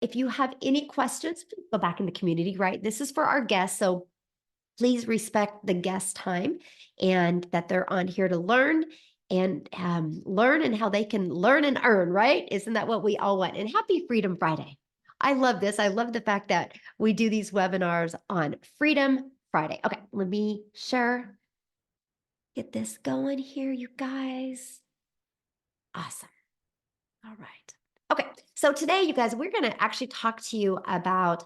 If you have any questions, go back in the community, right? This is for our guests. So please respect the guest time and that they're on here to learn and learn and how they can learn and earn, right? Isn't that what we all want? And happy Freedom Friday. I love this. I love the fact that we do these webinars on Freedom Friday. Okay, let me share, get this going here, you guys. Awesome. All right. Okay, so today, you guys, we're going to actually talk to you about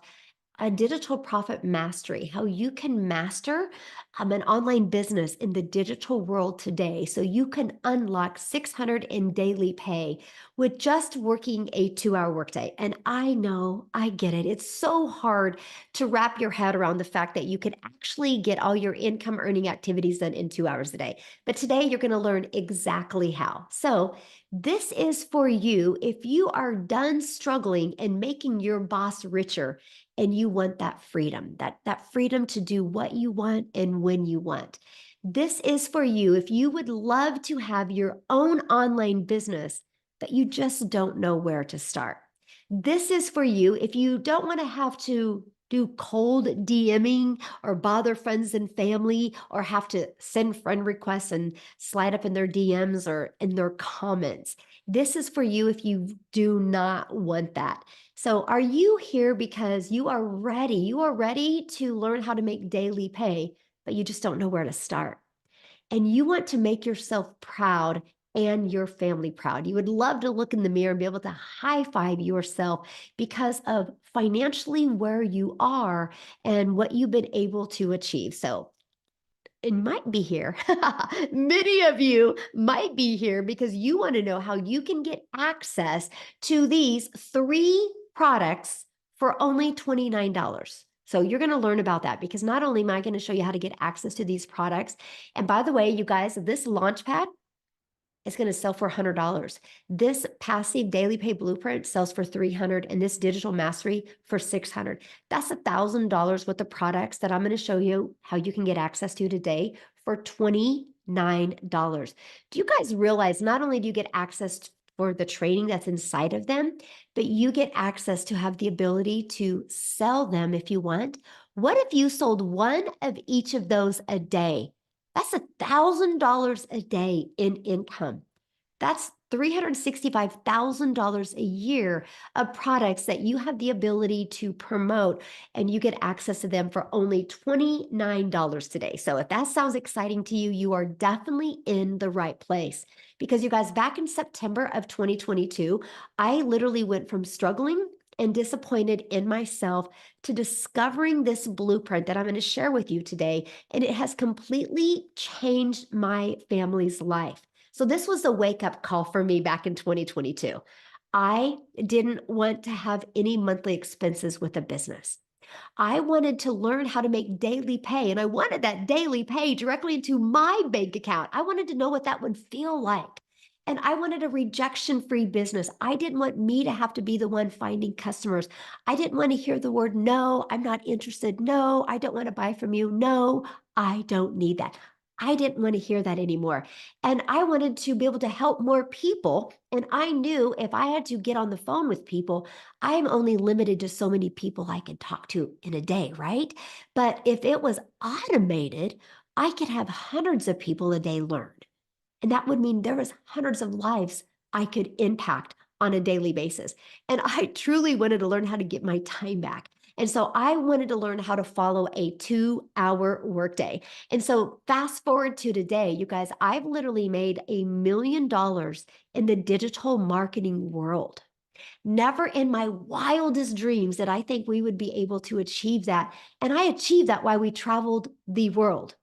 a digital profit mastery, how you can master an online business in the digital world today so you can unlock 600 in daily pay with just working a 2-hour workday. And I know, I get it. It's so hard to wrap your head around the fact that you can actually get all your income earning activities done in 2 hours a day. But today you're going to learn exactly how. So this is for you if you are done struggling and making your boss richer and you want that freedom, that freedom to do what you want and when you want. This is for you if you would love to have your own online business, but you just don't know where to start. This is for you if you don't want to have to do cold DMing or bother friends and family or have to send friend requests and slide up in their DMs or in their comments. This is for you if you do not want that. So, are you here because you are ready? You are ready to learn how to make daily pay, but you just don't know where to start. And you want to make yourself proud and your family proud. You would love to look in the mirror and be able to high five yourself because of financially where you are and what you've been able to achieve. So, it might be here. Many of you might be here because you want to know how you can get access to these 3 products for only $29. So you're going to learn about that because not only am I going to show you how to get access to these products, and by the way, you guys, this Launchpad is going to sell for $100. This passive daily pay blueprint sells for $300 and this digital mastery for $600. That's $1,000 worth of products that I'm going to show you how you can get access to today for $29. Do you guys realize not only do you get access for the training that's inside of them, but you get access to have the ability to sell them if you want? What if you sold one of each of those a day? That's $1,000 a day in income. That's $365,000 a year of products that you have the ability to promote and you get access to them for only $29 today. So if that sounds exciting to you, you are definitely in the right place. Because you guys, back in September of 2022, I literally went from struggling and disappointed in myself to discovering this blueprint that I'm going to share with you today. And it has completely changed my family's life. So this was a wake up call for me back in 2022. I didn't want to have any monthly expenses with a business. I wanted to learn how to make daily pay, and I wanted that daily pay directly into my bank account. I wanted to know what that would feel like. And I wanted a rejection free business. I didn't want me to have to be the one finding customers. I didn't want to hear the word no, I'm not interested. No, I don't want to buy from you. No, I don't need that. I didn't want to hear that anymore. And I wanted to be able to help more people. And I knew if I had to get on the phone with people, I'm only limited to so many people I can talk to in a day, right? But if it was automated, I could have hundreds of people a day learn. And that would mean there was hundreds of lives I could impact on a daily basis. And I truly wanted to learn how to get my time back. And so I wanted to learn how to follow a 2-hour workday. And so fast forward to today, you guys, I've literally made $1 million in the digital marketing world. Never in my wildest dreams did I think we would be able to achieve that. And I achieved that while we traveled the world.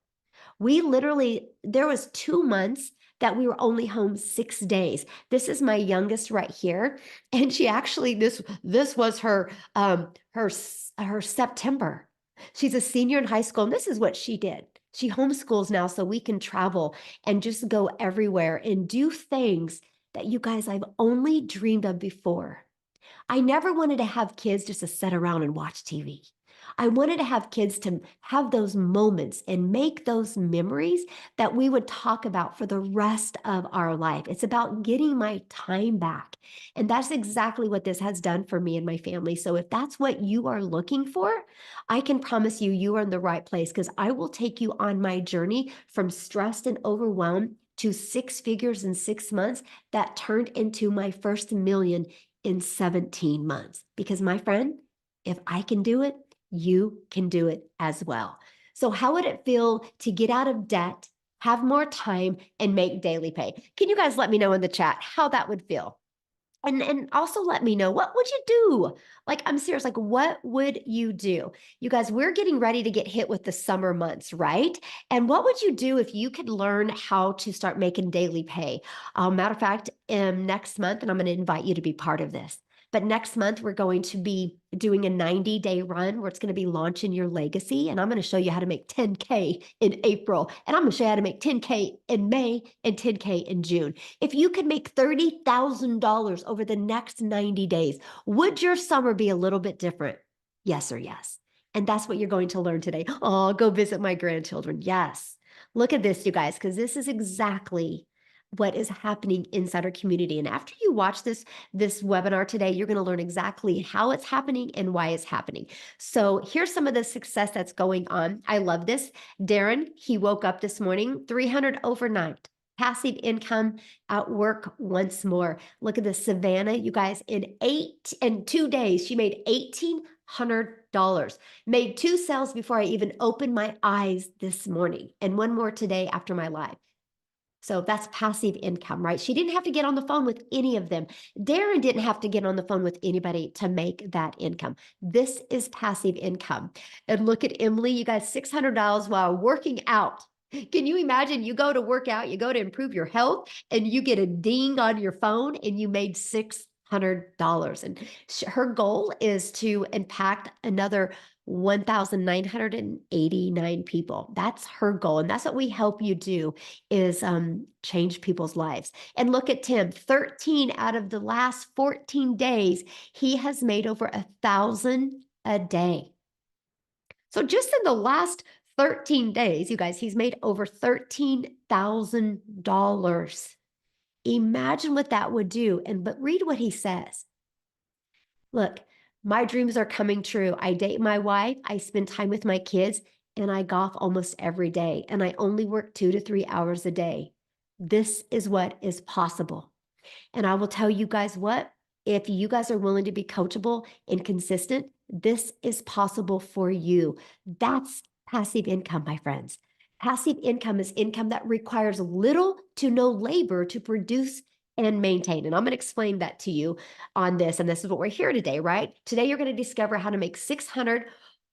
We literally, there was 2 months that we were only home 6 days. This is my youngest right here. And she actually, this was her September. She's a senior in high school, and this is what she did. She homeschools now so we can travel and just go everywhere and do things that you guys I've only dreamed of before. I never wanted to have kids just to sit around and watch TV. I wanted to have kids to have those moments and make those memories that we would talk about for the rest of our life. It's about getting my time back. And that's exactly what this has done for me and my family. So if that's what you are looking for, I can promise you, you are in the right place because I will take you on my journey from stressed and overwhelmed to six figures in 6 months that turned into my first million in 17 months. Because my friend, if I can do it, you can do it as well. So, how would it feel to get out of debt, have more time, and make daily pay? Can you guys let me know in the chat how that would feel? And also let me know, what would you do? Like, I'm serious, like, what would you do? You guys, we're getting ready to get hit with the summer months, right? And what would you do if you could learn how to start making daily pay? Matter of fact, next month, and I'm going to invite you to be part of this. But next month, we're going to be doing a 90-day run where it's going to be launching your legacy. And I'm going to show you how to make 10K in April. And I'm going to show you how to make 10K in May and 10K in June. If you could make $30,000 over the next 90 days, would your summer be a little bit different? Yes or yes. And that's what you're going to learn today. Oh, go visit my grandchildren. Yes. Look at this, you guys, because this is exactly what is happening inside our community. And after you watch this webinar today, you're going to learn exactly how it's happening and why it's happening. So here's some of the success that's going on. I love this. Darren, he woke up this morning, 300 overnight. Passive income at work once more. Look at this, Savannah, you guys, in 2 days, she made $1,800. Made 2 sales before I even opened my eyes this morning, and 1 more today after my live. So that's passive income, right? She didn't have to get on the phone with any of them. Darren didn't have to get on the phone with anybody to make that income. This is passive income. And look at Emily, you got $600 while working out. Can you imagine? You go to work out, you go to improve your health, and you get a ding on your phone and you made $600. And her goal is to impact another 1,989 people. That's her goal. And that's what we help you do is change people's lives. And look at Tim, 13 out of the last 14 days, he has made over 1,000 a day. So just in the last 13 days, you guys, he's made over $13,000. Imagine what that would do. But read what he says. Look, my dreams are coming true. I date my wife, I spend time with my kids, and I golf almost every day. And I only work 2 to 3 hours a day. This is what is possible. And I will tell you guys what, if you guys are willing to be coachable and consistent, this is possible for you. That's passive income, my friends. Passive income is income that requires little to no labor to produce and maintain. And I'm going to explain that to you on this. And this is what we're here today, right? Today, you're going to discover how to make 600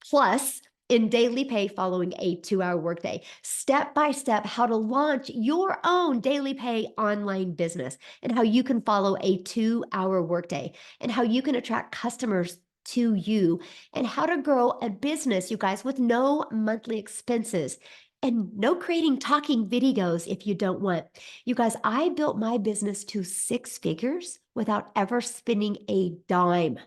plus in daily pay following a 2-hour workday. Step by step, how to launch your own daily pay online business and how you can follow a 2-hour workday and how you can attract customers to you and how to grow a business, you guys, with no monthly expenses and no creating talking videos if you don't want. You guys, I built my business to 6 figures without ever spending a dime.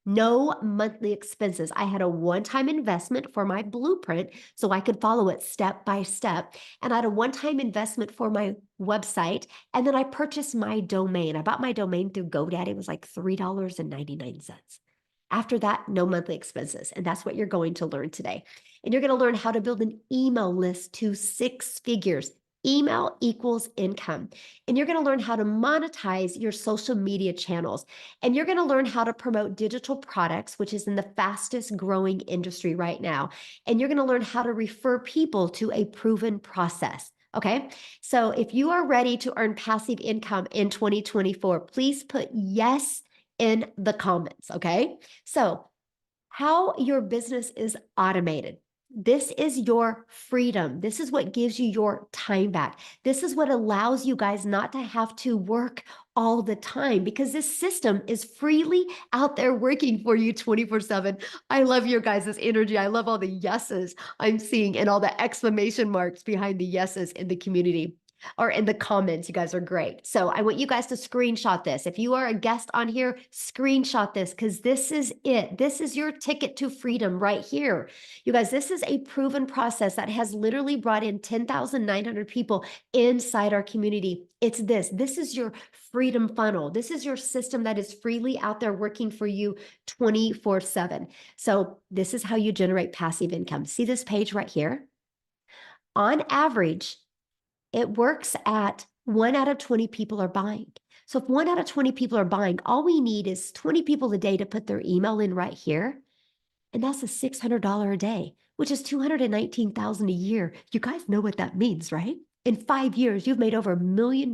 No monthly expenses. I had a one-time investment for my blueprint so I could follow it step by step. And I had a one-time investment for my website. And then I purchased my domain. I bought my domain through GoDaddy. It was like $3.99. After that, no monthly expenses. And that's what you're going to learn today. And you're going to learn how to build an email list to 6 figures. Email equals income. And you're going to learn how to monetize your social media channels. And you're going to learn how to promote digital products, which is in the fastest growing industry right now. And you're going to learn how to refer people to a proven process. Okay. So if you are ready to earn passive income in 2024, please put yes in the comments. Okay. So how your business is automated. This is your freedom. This is what gives you your time back. This is what allows you guys not to have to work all the time because this system is freely out there working for you 24/7. I love your guys' energy. I love all the yeses I'm seeing and all the exclamation marks behind the yeses in the community. or in the comments. You guys are great. So I want you guys to screenshot this. If you are a guest on here, screenshot this because this is it. This is your ticket to freedom right here. You guys, this is a proven process that has literally brought in 10,900 people inside our community. It's this. This is your freedom funnel. This is your system that is freely out there working for you 24/7. So this is how you generate passive income. See this page right here? On average, it works at 1 out of 20 people are buying. So if 1 out of 20 people are buying, all we need is 20 people a day to put their email in right here. And that's a $600 a day, which is 219,000 a year. You guys know what that means, right? In 5 years, you've made over $1 million.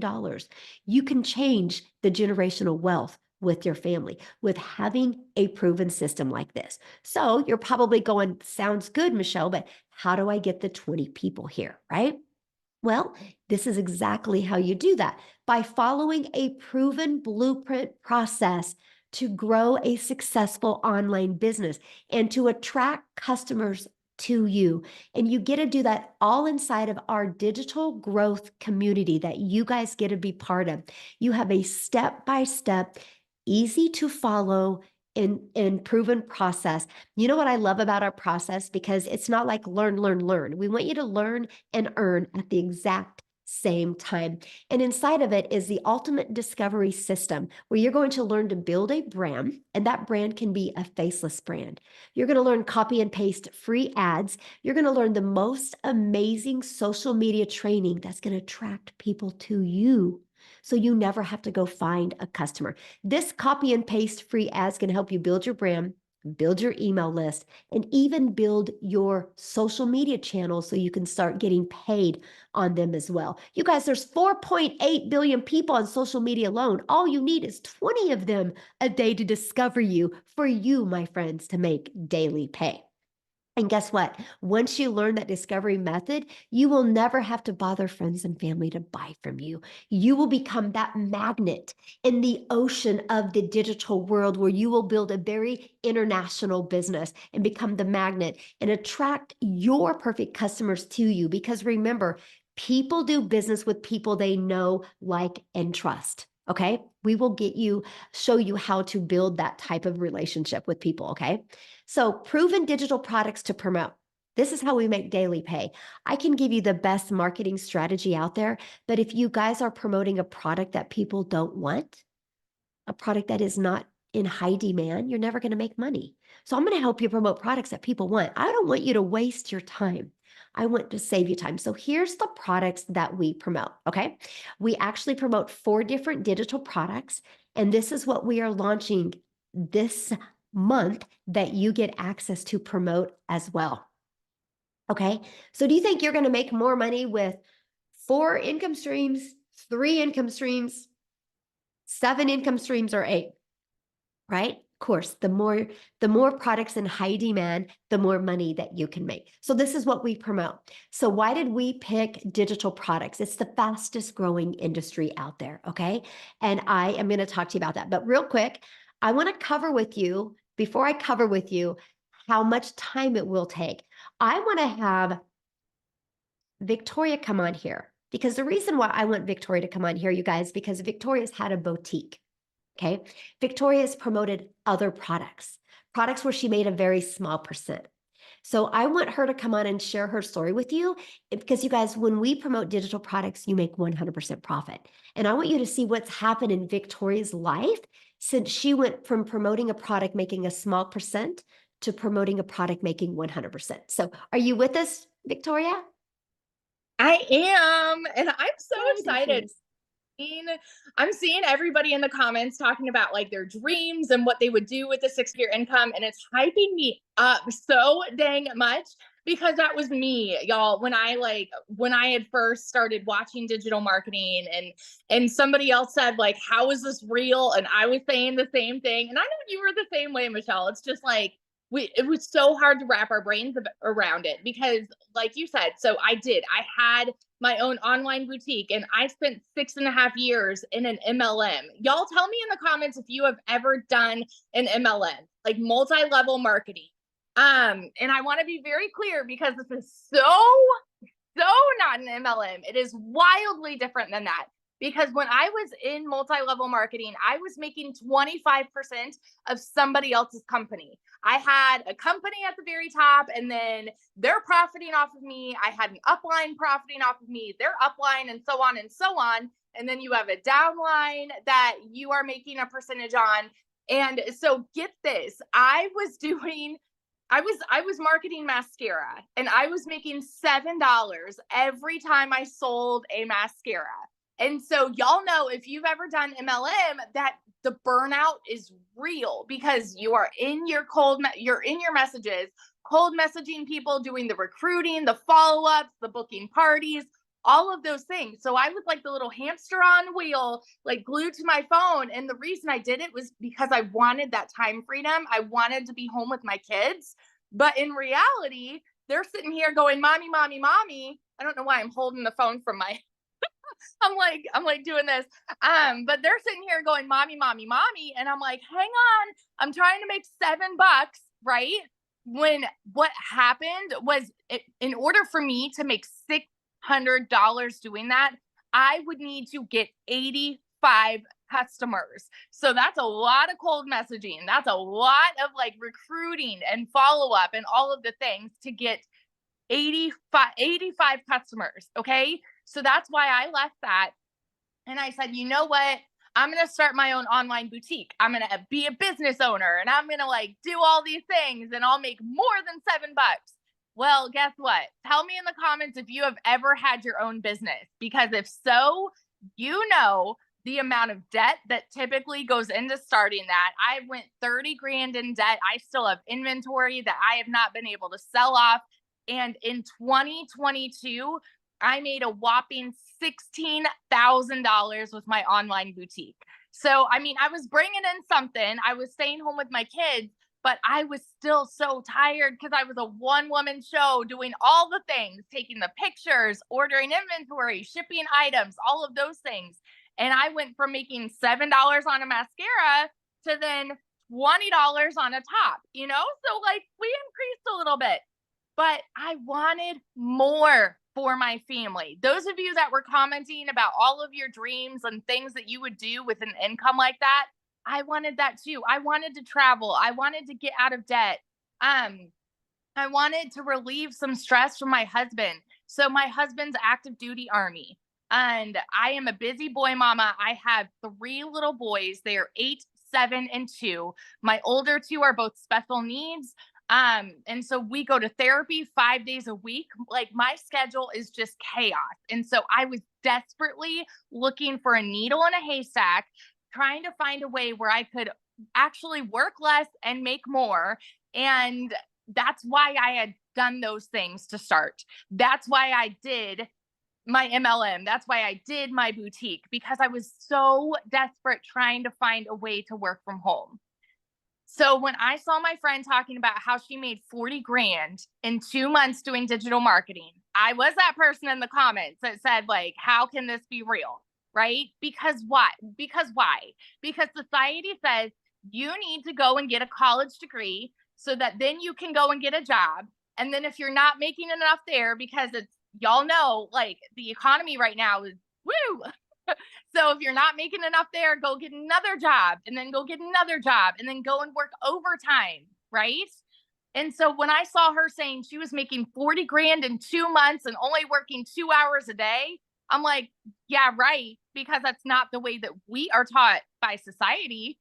You can change the generational wealth with your family with having a proven system like this. So you're probably going, sounds good, Michelle, but how do I get the 20 people here, right? Well, this is exactly how you do that by following a proven blueprint process to grow a successful online business and to attract customers to you. And you get to do that all inside of our digital growth community that you guys get to be part of. You have a step-by-step, easy to follow and proven process. You know what I love about our process? Because it's not like learn, learn, learn. We want you to learn and earn at the exact same time. And inside of it is the ultimate discovery system where you're going to learn to build a brand, and that brand can be a faceless brand. You're going to learn copy and paste free ads. You're going to learn the most amazing social media training that's going to attract people to you. So you never have to go find a customer. This copy and paste free ads can help you build your brand, build your email list, and even build your social media channels so you can start getting paid on them as well. You guys, there's 4.8 billion people on social media alone. All you need is 20 of them a day to discover you for you, my friends, to make daily pay. And guess what? Once you learn that discovery method, you will never have to bother friends and family to buy from you. You will become that magnet in the ocean of the digital world where you will build a very international business and become the magnet and attract your perfect customers to you. Because remember, people do business with people they know, like, and trust. Okay. We will show you how to build that type of relationship with people. Okay. So proven digital products to promote. This is how we make daily pay. I can give you the best marketing strategy out there, but if you guys are promoting a product that people don't want, a product that is not in high demand, you're never going to make money. So I'm going to help you promote products that people want. I don't want you to waste your time. I want to save you time. So here's the products that we promote, okay? We actually promote 4 different digital products, and this is what we are launching this month that you get access to promote as well. Okay. So do you think you're going to make more money with 4 income streams, 3 income streams, 7 income streams, or 8? Right? Of course, the more products in high demand, the more money that you can make. So this is what we promote. So why did we pick digital products? It's the fastest growing industry out there. Okay. And I am going to talk to you about that. But real quick, I want to cover with you, before I cover with you how much time it will take, I want to have Victoria come on here, because the reason why I want Victoria to come on here, you guys, because Victoria's had a boutique. Okay. Victoria's promoted other products where she made a very small percent. So I want her to come on and share her story with you, because you guys, when we promote digital products, you make 100% profit. And I want you to see what's happened in Victoria's life since she went from promoting a product making a small percent to promoting a product making 100%. So are you with us, Victoria? I am, and I'm so Yay, there she excited. is. I'm seeing everybody in the comments talking about like their dreams and what they would do with the 6-figure income, and it's hyping me up so dang much because that was me, y'all. When I had first started watching digital marketing, and somebody else said like, "How is this real?" and I was saying the same thing, and I know you were the same way, Michelle. It's just like it was so hard to wrap our brains around it because, like you said, so I had my own online boutique, and I spent 6.5 years in an MLM. Y'all tell me in the comments if you have ever done an MLM, like multi-level marketing. And I want to be very clear because this is so so not an MLM. It is wildly different than that. Because when I was in multi-level marketing, I was making 25% of somebody else's company. I had a company at the very top, and then they're profiting off of me. I had an upline profiting off of me, their upline, and so on and so on. And then you have a downline that you are making a percentage on. And so get this, I was marketing mascara, and I was making $7 every time I sold a mascara. And so y'all know, if you've ever done MLM, that the burnout is real, because you are in your you're in your messages, cold messaging people, doing the recruiting, the follow-ups, the booking parties, all of those things. So I was like the little hamster on wheel, like glued to my phone. And the reason I did it was because I wanted that time freedom. I wanted to be home with my kids. But in reality, they're sitting here going, "Mommy, mommy, mommy." I don't know why I'm holding the phone from my I'm like doing this. But they're sitting here going, "Mommy, mommy, mommy." And I'm like, hang on, I'm trying to make $7, right? When what happened was, in order for me to make $600 doing that, I would need to get 85 customers. So that's a lot of cold messaging. That's a lot of like recruiting and follow up and all of the things to get 85 customers. Okay. So that's why I left that. And I said, you know what? I'm going to start my own online boutique. I'm going to be a business owner, and I'm going to like do all these things, and I'll make more than $7. Well, guess what? Tell me in the comments if you have ever had your own business, because if so, you know the amount of debt that typically goes into starting that. I went 30 grand in debt. I still have inventory that I have not been able to sell off. And in 2022, I made a whopping $16,000 with my online boutique. So, I mean, I was bringing in something. I was staying home with my kids, but I was still so tired because I was a one-woman show doing all the things, taking the pictures, ordering inventory, shipping items, all of those things. And I went from making $7 on a mascara to then $20 on a top, So, like, we increased a little bit, but I wanted more for my family. Those of you that were commenting about all of your dreams and things that you would do with an income like that, I wanted that too. I wanted to travel. I wanted to get out of debt. I wanted to relieve some stress from my husband. So my husband's active duty Army, and I am a busy boy mama. I have 3 little boys. They are 8, 7, and 2. My older 2 are both special needs. And so we go to therapy 5 days a week. Like, my schedule is just chaos. And so I was desperately looking for a needle in a haystack, trying to find a way where I could actually work less and make more. And that's why I had done those things to start. That's why I did my MLM. That's why I did my boutique, because I was so desperate trying to find a way to work from home. So when I saw my friend talking about how she made 40 grand in 2 months doing digital marketing, I was that person in the comments that said, like, how can this be real? Right? Because why? Because why? Because society says you need to go and get a college degree so that then you can go and get a job. And then if you're not making enough there, because y'all know, like, the economy right now is woo. So if you're not making enough there, go get another job, and then go get another job, and then go and work overtime, right? And so when I saw her saying she was making 40 grand in 2 months and only working 2 hours a day, I'm like, yeah, right, because that's not the way that we are taught by society.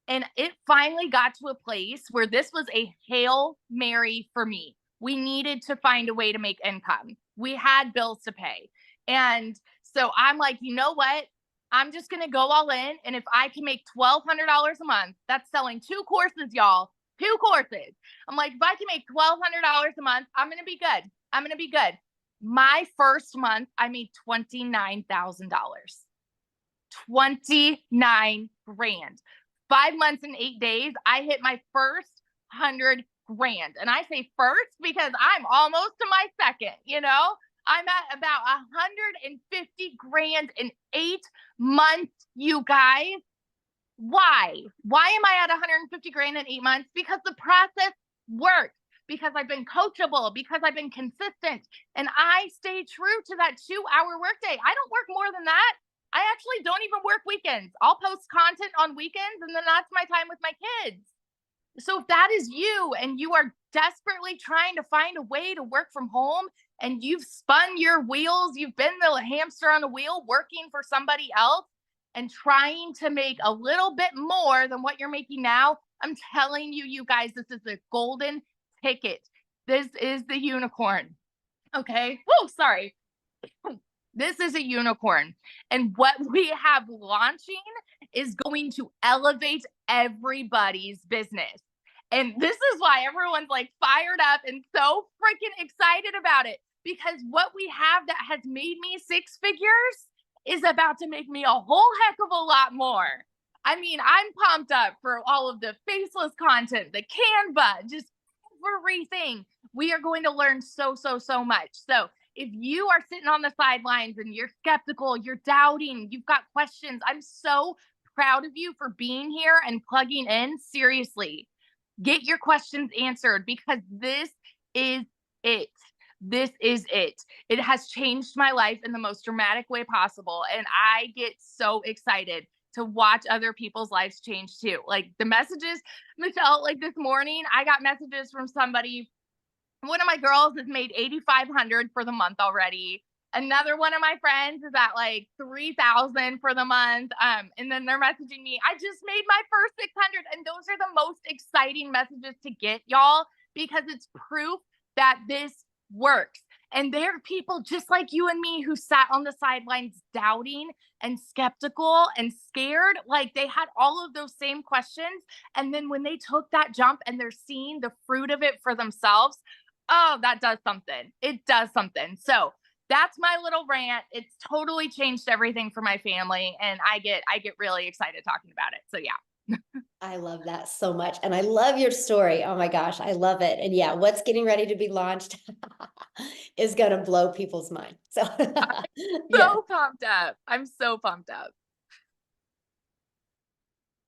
And it finally got to a place where this was a Hail Mary for me. We needed to find a way to make income. We had bills to pay. And so I'm like, you know what? I'm just going to go all in. And if I can make $1,200 a month, that's selling 2 courses, y'all. 2 courses. I'm like, if I can make $1,200 a month, I'm going to be good. I'm going to be good. My first month, I made $29,000. 29 grand. 5 months and 8 days, I hit my first 100 grand. And I say first because I'm almost to my second, I'm at about 150 grand in 8 months, you guys. Why? Why am I at 150 grand in 8 months? Because the process works. because I've been coachable, because I've been consistent, and I stay true to that 2-hour workday. I don't work more than that. I actually don't even work weekends. I'll post content on weekends, and then that's my time with my kids. So if that is you and you are desperately trying to find a way to work from home and you've spun your wheels, you've been the hamster on a wheel working for somebody else and trying to make a little bit more than what you're making now, I'm telling you, you guys, this is the golden ticket. This is the unicorn. Okay. Whoa, sorry. This is a unicorn. And what we have launching is going to elevate everybody's business. And this is why everyone's like fired up and so freaking excited about it. Because what we have that has made me six figures is about to make me a whole heck of a lot more. I mean, I'm pumped up for all of the faceless content, the Canva, just everything. We are going to learn so, so, so much. So if you are sitting on the sidelines and you're skeptical, you're doubting, you've got questions, I'm so proud of you for being here and plugging in. Seriously, get your questions answered because this is it. This is it. It has changed my life in the most dramatic way possible. And I get so excited to watch other people's lives change too. Like the messages, Michelle, like this morning, I got messages from somebody. One of my girls has made 8,500 for the month already. Another one of my friends is at like 3,000 for the month. And then they're messaging me, I just made my first 600. And those are the most exciting messages to get, y'all, because it's proof that this works. And there are people just like you and me who sat on the sidelines doubting and skeptical and scared. Like they had all of those same questions. And then when they took that jump and they're seeing the fruit of it for themselves, oh, that does something. It does something. So that's my little rant. It's totally changed everything for my family. And I get really excited talking about it. So yeah. I love that so much. And I love your story. Oh my gosh, I love it. And yeah, what's getting ready to be launched is going to blow people's mind. So yeah. So pumped up. I'm so pumped up.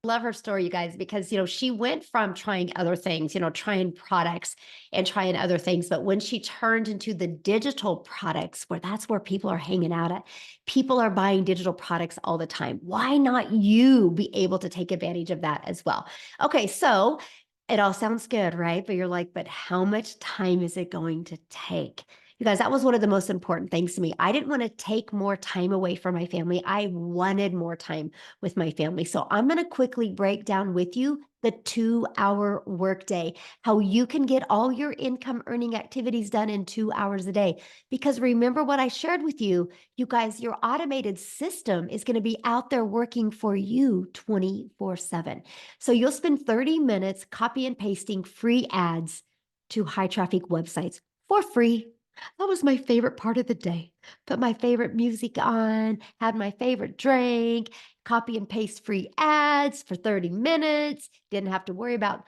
Love her story, you guys, because she went from trying other things, trying products and trying other things, but when she turned into the digital products, where that's where people are hanging out at, people are buying digital products all the time. Why not you be able to take advantage of that as well? Okay, so it all sounds good, right? But you're like, but how much time is it going to take? You guys, that was one of the most important things to me. I didn't want to take more time away from my family. I wanted more time with my family. So I'm going to quickly break down with you the 2-hour workday, how you can get all your income earning activities done in 2 hours a day. Because remember what I shared with you, you guys, your automated system is going to be out there working for you 24/7. So you'll spend 30 minutes copy and pasting free ads to high traffic websites for free. That was my favorite part of the day. Put my favorite music on, had my favorite drink, copy and paste free ads for 30 minutes. Didn't have to worry about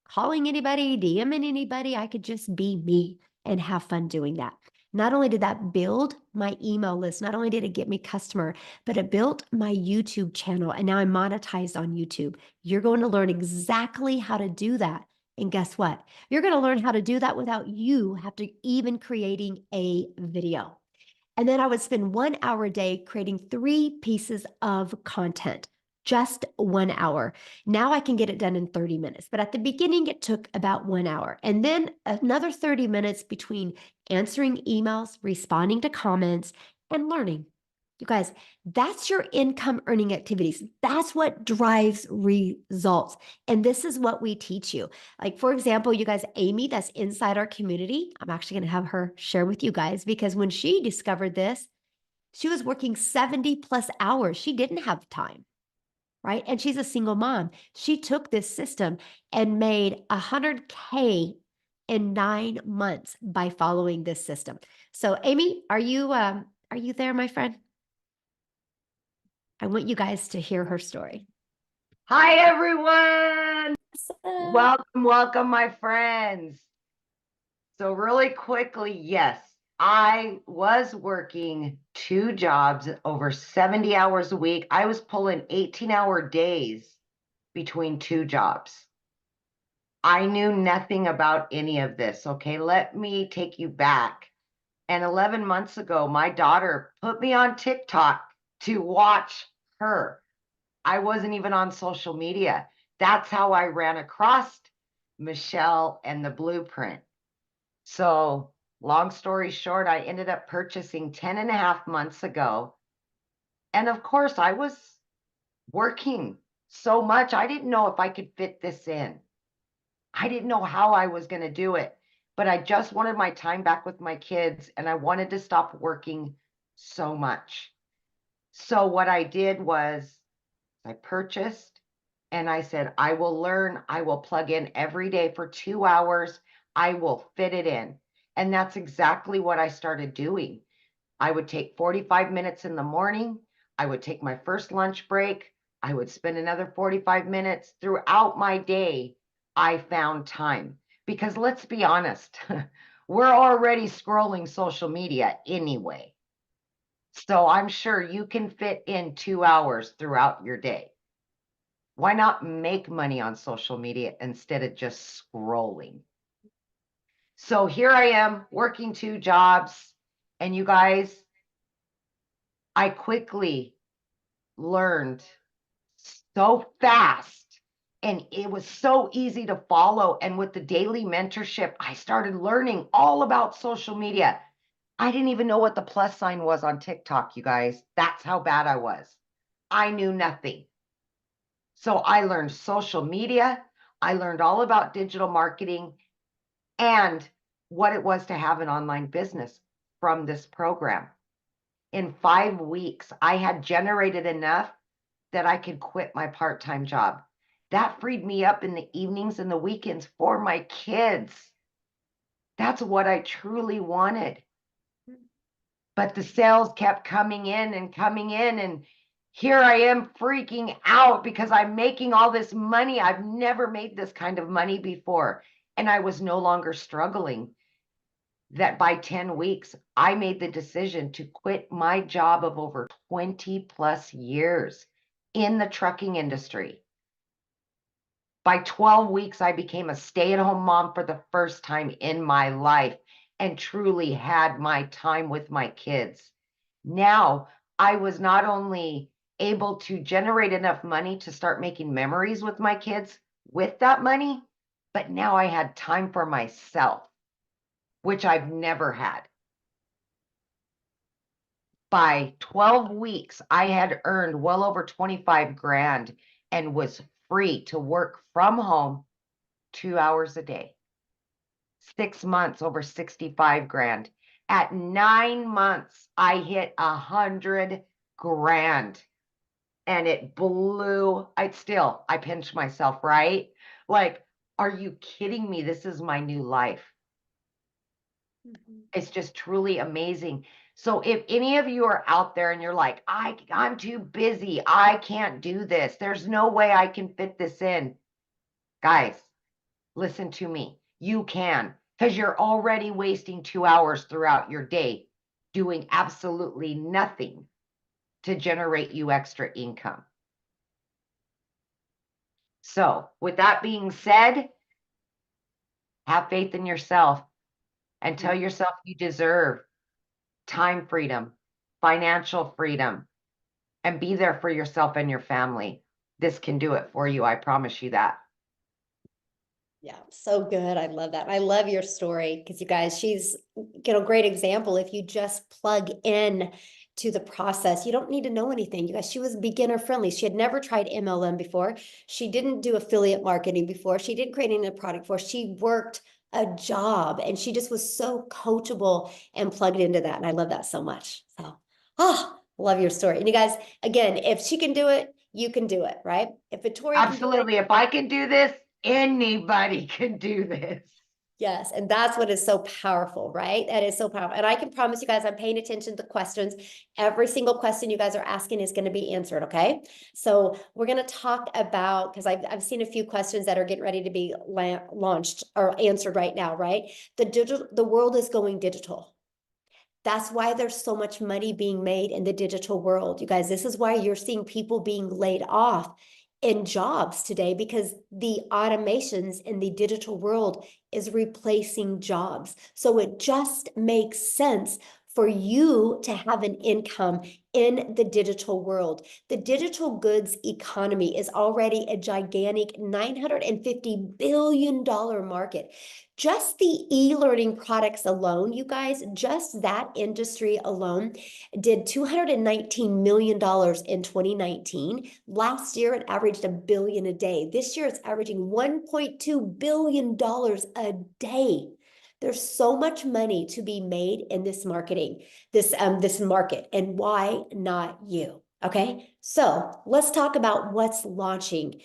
calling anybody, DMing anybody. I could just be me and have fun doing that. Not only did that build my email list, not only did it get me customer, but it built my YouTube channel. And now I'm monetized on YouTube. You're going to learn exactly how to do that. And guess what? You're going to learn how to do that without you have to even creating a video. And then I would spend 1 hour a day creating 3 pieces of content, just 1 hour. Now I can get it done in 30 minutes. But at the beginning, it took about 1 hour. And then another 30 minutes between answering emails, responding to comments, and learning. You guys, that's your income earning activities. That's what drives results. And this is what we teach you. Like, for example, you guys, Amy, that's inside our community, I'm actually going to have her share with you guys because when she discovered this, she was working 70 plus hours. She didn't have time, right? And she's a single mom. She took this system and made 100K in 9 months by following this system. So, Amy, are you there, my friend? I want you guys to hear her story. Hi, everyone. Welcome, welcome, my friends. So really quickly, yes, I was working 2 jobs over 70 hours a week. I was pulling 18-hour days between 2 jobs. I knew nothing about any of this. Okay, let me take you back. And 11 months ago, my daughter put me on TikTok to watch her. I wasn't even on social media. That's how I ran across Michelle and the blueprint. So long story short, I ended up purchasing 10 and a half months ago. And of course, I was working so much. I didn't know if I could fit this in. I didn't know how I was going to do it, but I just wanted my time back with my kids and I wanted to stop working so much. So what I did was I purchased and I said, I will learn, I will plug in every day for 2 hours. I will fit it in. And that's exactly what I started doing. I would take 45 minutes in the morning. I would take my first lunch break. I would spend another 45 minutes throughout my day. I found time because let's be honest, we're already scrolling social media anyway. So I'm sure you can fit in 2 hours throughout your day. Why not make money on social media instead of just scrolling? So here I am working 2 jobs, and you guys, I quickly learned so fast and it was so easy to follow. And with the daily mentorship, I started learning all about social media. I didn't even know what the plus sign was on TikTok, you guys. That's how bad I was. I knew nothing. So I learned social media. I learned all about digital marketing and what it was to have an online business from this program. In 5 weeks, I had generated enough that I could quit my part-time job. That freed me up in the evenings and the weekends for my kids. That's what I truly wanted. But the sales kept coming in and coming in, and here I am freaking out because I'm making all this money. I've never made this kind of money before, and I was no longer struggling. That by 10 weeks, I made the decision to quit my job of over 20 plus years in the trucking industry. By 12 weeks, I became a stay-at-home mom for the first time in my life and truly had my time with my kids. Now, I was not only able to generate enough money to start making memories with my kids with that money, but now I had time for myself, which I've never had. By 12 weeks, I had earned well over 25 grand and was free to work from home 2 hours a day. 6 months, over 65 grand. At 9 months, I hit 100 grand and it blew. I pinched myself, right? Like, are you kidding me? This is my new life. It's just truly amazing. So if any of you are out there and you're like, I'm too busy, I can't do this, there's no way I can fit this in. Guys, listen to me. You can, because you're already wasting 2 hours throughout your day doing absolutely nothing to generate you extra income. So with that being said, have faith in yourself and tell yourself you deserve time freedom, financial freedom, and be there for yourself and your family. This can do it for you. I promise you that. Yeah, so good. I love that. I love your story because you guys, she's, great example. If you just plug in to the process, you don't need to know anything. You guys, she was beginner friendly. She had never tried MLM before. She didn't do affiliate marketing before. She didn't create any product before. She worked a job and she just was so coachable and plugged into that. And I love that so much. So, love your story. And you guys, again, if she can do it, you can do it, right? If Victoria can do it, Absolutely. If I can do this, anybody can do this. yes, and that's what is so powerful, right? That is so powerful. And I can promise you guys, I'm paying attention to questions. Every single question you guys are asking is going to be answered, okay? So we're going to talk about, because I've seen a few questions that are getting ready to be launched or answered right now, right? The world is going digital. That's why there's so much money being made in the digital world. You guys, this is why you're seeing people being laid off in jobs today because the automations in the digital world is replacing jobs. So it just makes sense for you to have an income in the digital world. The digital goods economy is already a gigantic $950 billion market. Just the e-learning products alone, you guys, just that industry alone did $219 million in 2019. Last year, it averaged $1 billion a day. This year, it's averaging $1.2 billion a day. There's so much money to be made in this marketing, this market, and why not you? Okay, so let's talk about what's launching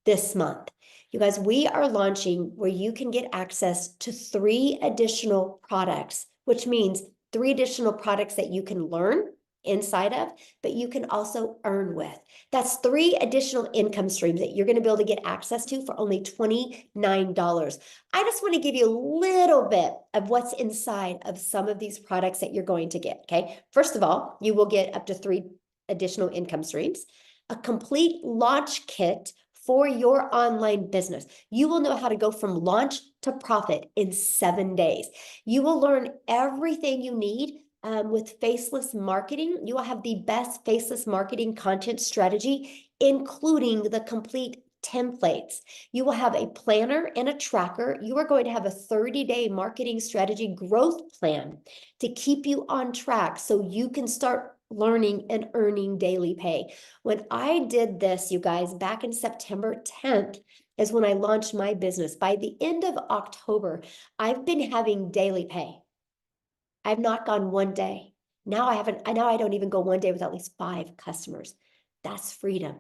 this month. You guys, we are launching where you can get access to 3 additional products, which means 3 additional products that you can learn inside of, but you can also earn with. That's 3 additional income streams that you're going to be able to get access to for only $29. I just want to give you a little bit of what's inside of some of these products that you're going to get, okay? First of all, you will get up to 3 additional income streams, a complete launch kit for your online business. You will know how to go from launch to profit in 7 days. You will learn everything you need with faceless marketing. You will have the best faceless marketing content strategy, including the complete templates. You will have a planner and a tracker. You are going to have a 30-day marketing strategy growth plan to keep you on track so you can start learning and earning daily pay. When I did this, you guys, back in September 10th is when I launched my business. By the end of October, I've been having daily pay. I've not gone one day. Now I don't even go one day without at least 5 customers. That's freedom.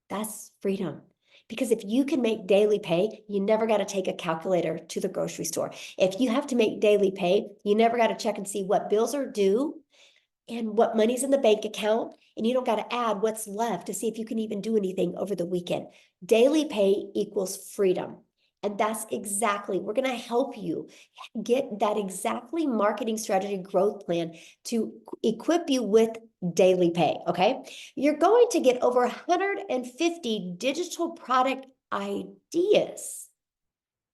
That's freedom. Because if you can make daily pay, you never got to take a calculator to the grocery store. If you have to make daily pay, you never got to check and see what bills are due and what money's in the bank account, and you don't got to add what's left to see if you can even do anything over the weekend. Daily pay equals freedom. And that's exactly, we're going to help you get that exactly marketing strategy growth plan to equip you with daily pay, okay? You're going to get over 150 digital product ideas.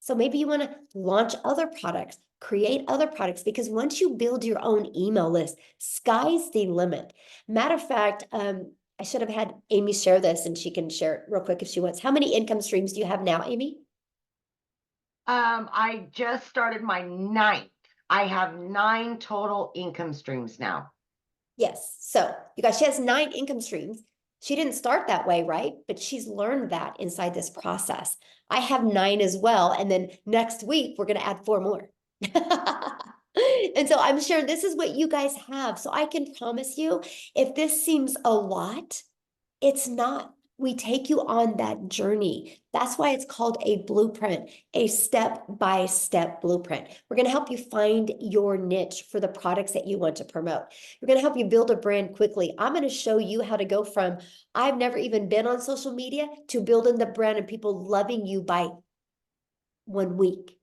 So maybe you want to launch other products, create other products, because once you build your own email list, sky's the limit. Matter of fact, I should have had Amy share this and she can share it real quick if she wants. How many income streams do you have now, Amy? I just started my 9th. I have 9 total income streams now. Yes. So you guys, she has 9 income streams. She didn't start that way, right? But she's learned that inside this process. I have 9 as well. And then next week, we're going to add 4 more. And so I'm sure this is what you guys have. So I can promise you, if this seems a lot, it's not. We take you on that journey. That's why it's called a blueprint, a step-by-step blueprint. We're going to help you find your niche for the products that you want to promote. We're going to help you build a brand quickly. I'm going to show you how to go from I've never even been on social media to building the brand and people loving you by 1 week.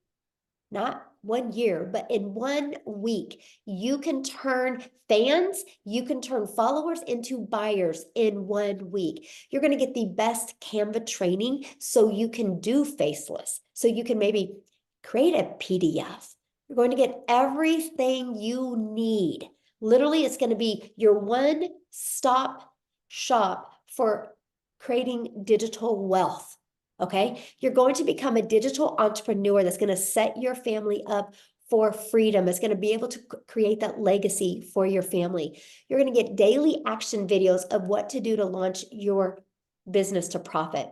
Not 1 year, but in 1 week, you can turn fans, you can turn followers into buyers in 1 week. You're going to get the best Canva training so you can do faceless, so you can maybe create a PDF. You're going to get everything you need. Literally, it's going to be your one-stop shop for creating digital wealth. Okay, you're going to become a digital entrepreneur that's going to set your family up for freedom. It's going to be able to create that legacy for your family. You're going to get daily action videos of what to do to launch your business to profit.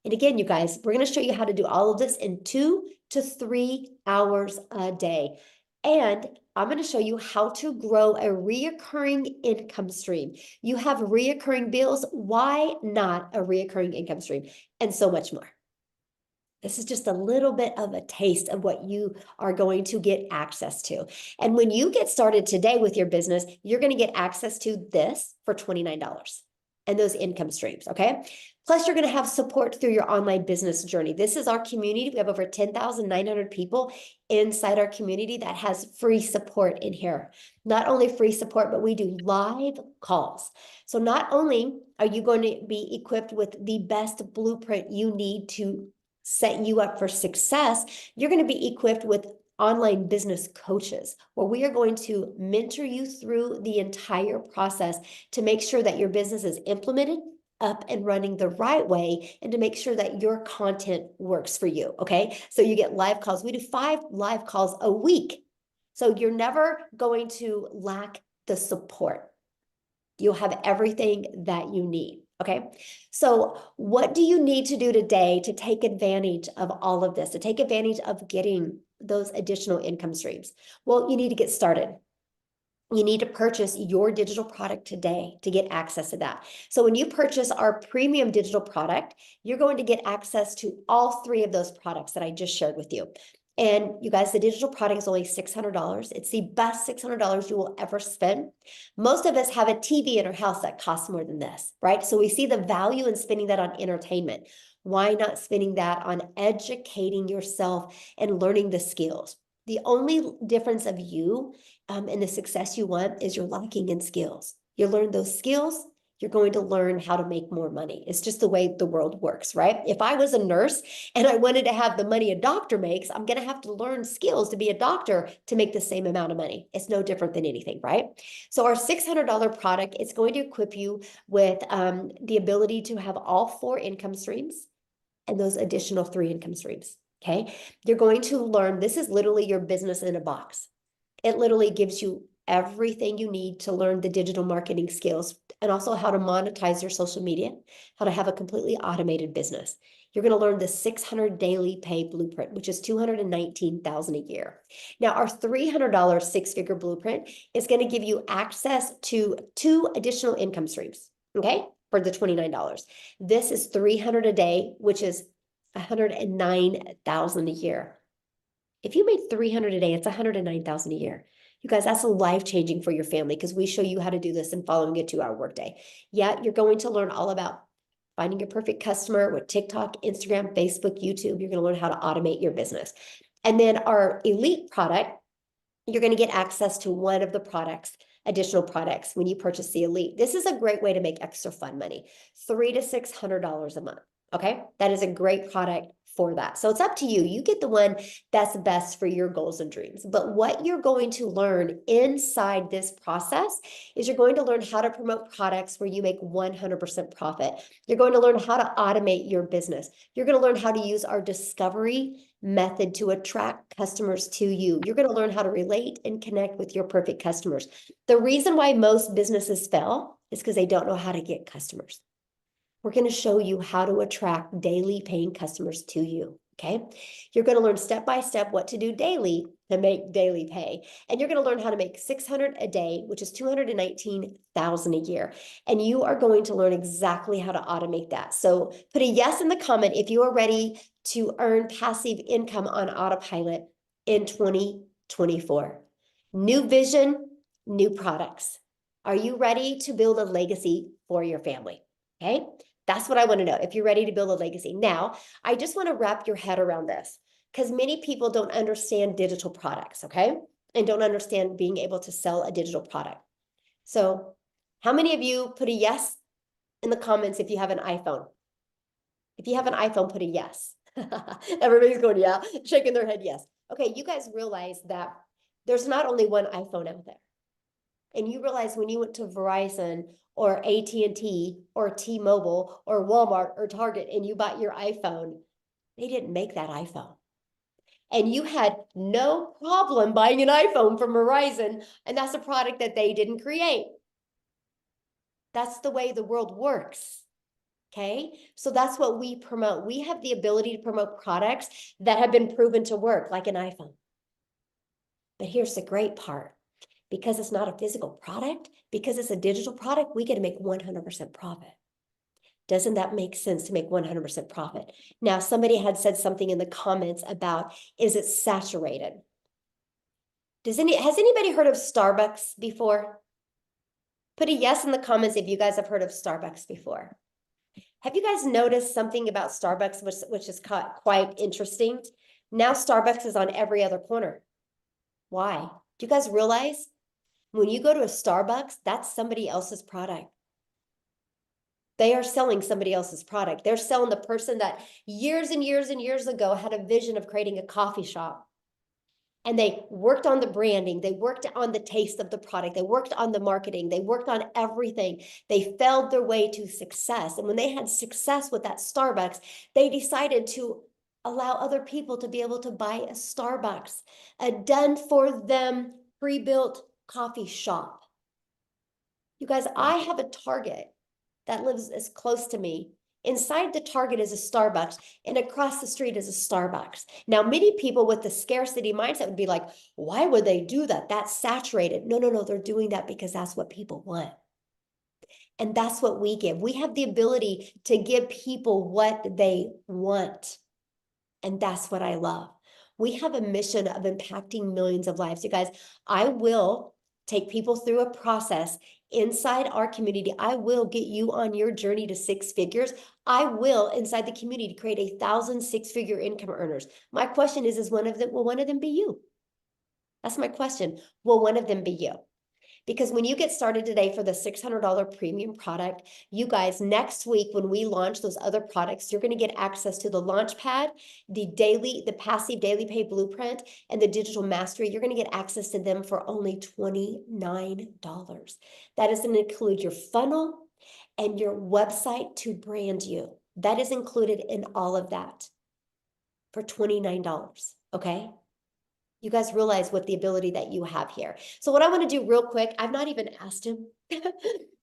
And again, you guys, we're going to show you how to do all of this in 2 to 3 hours a day. And I'm going to show you how to grow a reoccurring income stream. You have reoccurring bills. Why not a reoccurring income stream? And so much more. This is just a little bit of a taste of what you are going to get access to. And when you get started today with your business, you're going to get access to this for $29. and those income streams, okay? Plus, you're going to have support through your online business journey. This is our community. We have over 10,900 people inside our community that has free support in here. Not only free support, but we do live calls. So not only are you going to be equipped with the best blueprint you need to set you up for success, you're going to be equipped with online business coaches, where we are going to mentor you through the entire process to make sure that your business is implemented, up and running the right way, and to make sure that your content works for you, okay? So you get live calls. We do 5 live calls a week. So you're never going to lack the support. You'll have everything that you need, okay? So what do you need to do today to take advantage of all of this, to take advantage of getting those additional income streams? Well, you need to get started. You need to purchase your digital product today to get access to that. So when you purchase our premium digital product, you're going to get access to all 3 of those products that I just shared with you. And you guys, the digital product is only $600. It's the best $600 you will ever spend. Most of us have a TV in our house that costs more than this, right? So we see the value in spending that on entertainment. Why not spending that on educating yourself and learning the skills? The only difference of you and the success you want is you're lacking in skills. You learn those skills, you're going to learn how to make more money. It's just the way the world works, right? If I was a nurse and I wanted to have the money a doctor makes, I'm going to have to learn skills to be a doctor to make the same amount of money. It's no different than anything, right? So our $600 product, it's going to equip you with the ability to have all 4 income streams and those additional 3 income streams, okay? You're going to learn, this is literally your business in a box. It literally gives you everything you need to learn the digital marketing skills and also how to monetize your social media, how to have a completely automated business. You're going to learn the 600 daily pay blueprint, which is $219,000 a year. Now, our $300 6-figure blueprint is going to give you access to 2 additional income streams, okay, for the $29. This is $300 a day, which is $109,000 a year. If you made $300 a day, it's $109,000 a year. You guys, that's life-changing for your family because we show you how to do this in following a 2-hour workday. Yeah, you're going to learn all about finding your perfect customer with TikTok, Instagram, Facebook, YouTube. You're going to learn how to automate your business. And then our elite product, you're going to get access to one of the products, additional products when you purchase the elite. This is a great way to make extra fun money, $300 to $600 a month. Okay, that is a great product for that. So it's up to you. You get the one that's best for your goals and dreams. But what you're going to learn inside this process is you're going to learn how to promote products where you make 100% profit. You're going to learn how to automate your business. You're going to learn how to use our discovery method to attract customers to you. You're going to learn how to relate and connect with your perfect customers. The reason why most businesses fail is because they don't know how to get customers. We're going to show you how to attract daily paying customers to you, okay? You're going to learn step by step what to do daily to make daily pay. And you're going to learn how to make $600 a day, which is $219,000 a year. And you are going to learn exactly how to automate that. So put a yes in the comment if you are ready to earn passive income on autopilot in 2024. New vision, new products. Are you ready to build a legacy for your family? Okay, that's what I want to know, if you're ready to build a legacy. Now, I just want to wrap your head around this because many people don't understand digital products, okay? And don't understand being able to sell a digital product. So how many of you put a yes in the comments if you have an iPhone? If you have an iPhone, put a yes. Everybody's going, yeah, shaking their head, yes. Okay, you guys realize that there's not only one iPhone out there. And you realize when you went to Verizon or AT&T or T-Mobile or Walmart or Target and you bought your iPhone, they didn't make that iPhone. And you had no problem buying an iPhone from Verizon, and that's a product that they didn't create. That's the way the world works. Okay, so that's what we promote. We have the ability to promote products that have been proven to work, like an iPhone. But here's the great part. Because it's not a physical product, because it's a digital product, we get to make 100% profit. Doesn't that make sense to make 100% profit? Now, somebody had said something in the comments about, is it saturated? Has anybody heard of Starbucks before? Put a yes in the comments if you guys have heard of Starbucks before. Have you guys noticed something about Starbucks, which is quite interesting? Now Starbucks is on every other corner. Why? Do you guys realize when you go to a Starbucks, that's somebody else's product? They are selling somebody else's product. They're selling the person that years and years and years ago had a vision of creating a coffee shop. And they worked on the branding. They worked on the taste of the product. They worked on the marketing. They worked on everything. They felled their way to success. And when they had success with that Starbucks, they decided to allow other people to be able to buy a Starbucks, a done for them pre-built coffee shop. You guys, I have a Target that lives as close to me. Inside the Target is a Starbucks, and across the street is a Starbucks. Now, many people with the scarcity mindset would be like, why would they do that? That's saturated. No, no, no, they're doing that because that's what people want. And that's what we give. We have the ability to give people what they want. And that's what I love. We have a mission of impacting millions of lives. You guys, I will take people through a process inside our community. I will get you on your journey to 6 figures. I will, inside the community, create 1,000 6-figure income earners. My question is will one of them be you? That's my question. Will one of them be you? Because when you get started today for the $600 premium product, you guys, next week when we launch those other products, you're going to get access to the launch pad, the passive daily pay blueprint, and the digital mastery. You're going to get access to them for only $29. That is going to include your funnel and your website to brand you. That is included in all of that for $29. Okay. You guys realize what the ability that you have here. So what I want to do real quick, I've not even asked him.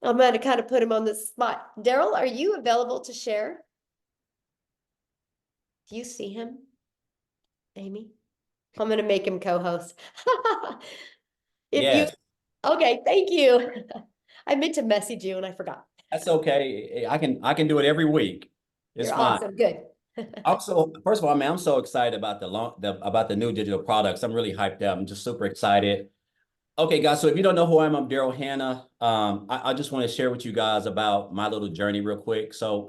I'm going to kind of put him on the spot. Daryl, are you available to share? Do you see him? Amy? I'm going to make him co-host. Yes, Okay, thank you. I meant to message you and I forgot. that's okay. I can do it every week. It's You're fine. awesome. Good. Also, first of all, man, I'm so excited about about the new digital products. I'm really hyped up. I'm just super excited. Okay, guys. So if you don't know who I am, I'm Daryl Hannah. I just want to share with you guys about my little journey real quick. So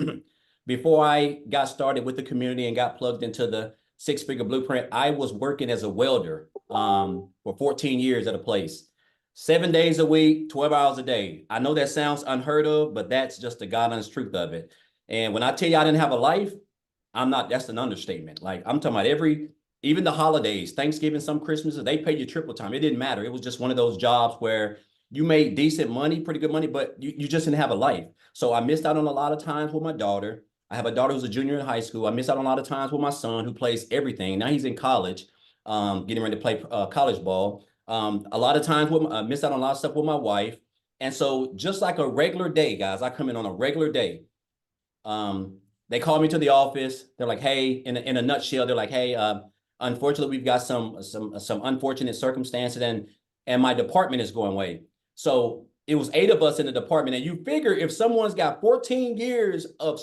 before I got started with the community and got plugged into the 6-figure blueprint, I was working as a welder for 14 years at a place. 7 days a week, 12 hours a day. I know that sounds unheard of, but that's just the God honest truth of it. And when I tell you I didn't have a life, that's an understatement. Like I'm talking about even the holidays, Thanksgiving, some Christmases, they paid you triple time. It didn't matter. It was just one of those jobs where you made decent money, pretty good money, but you just didn't have a life. So I missed out on a lot of times with my daughter. I have a daughter who's a junior in high school. I missed out on a lot of times with my son who plays everything. Now he's in college, getting ready to play college ball. A lot of times missed out on a lot of stuff with my wife. And so just like a regular day, guys, I come in on a regular day. They call me to the office. They're like, hey, in a nutshell, they're like, hey, unfortunately, we've got some unfortunate circumstances and my department is going away. So it was 8 of us in the department. And you figure if someone's got 14 years of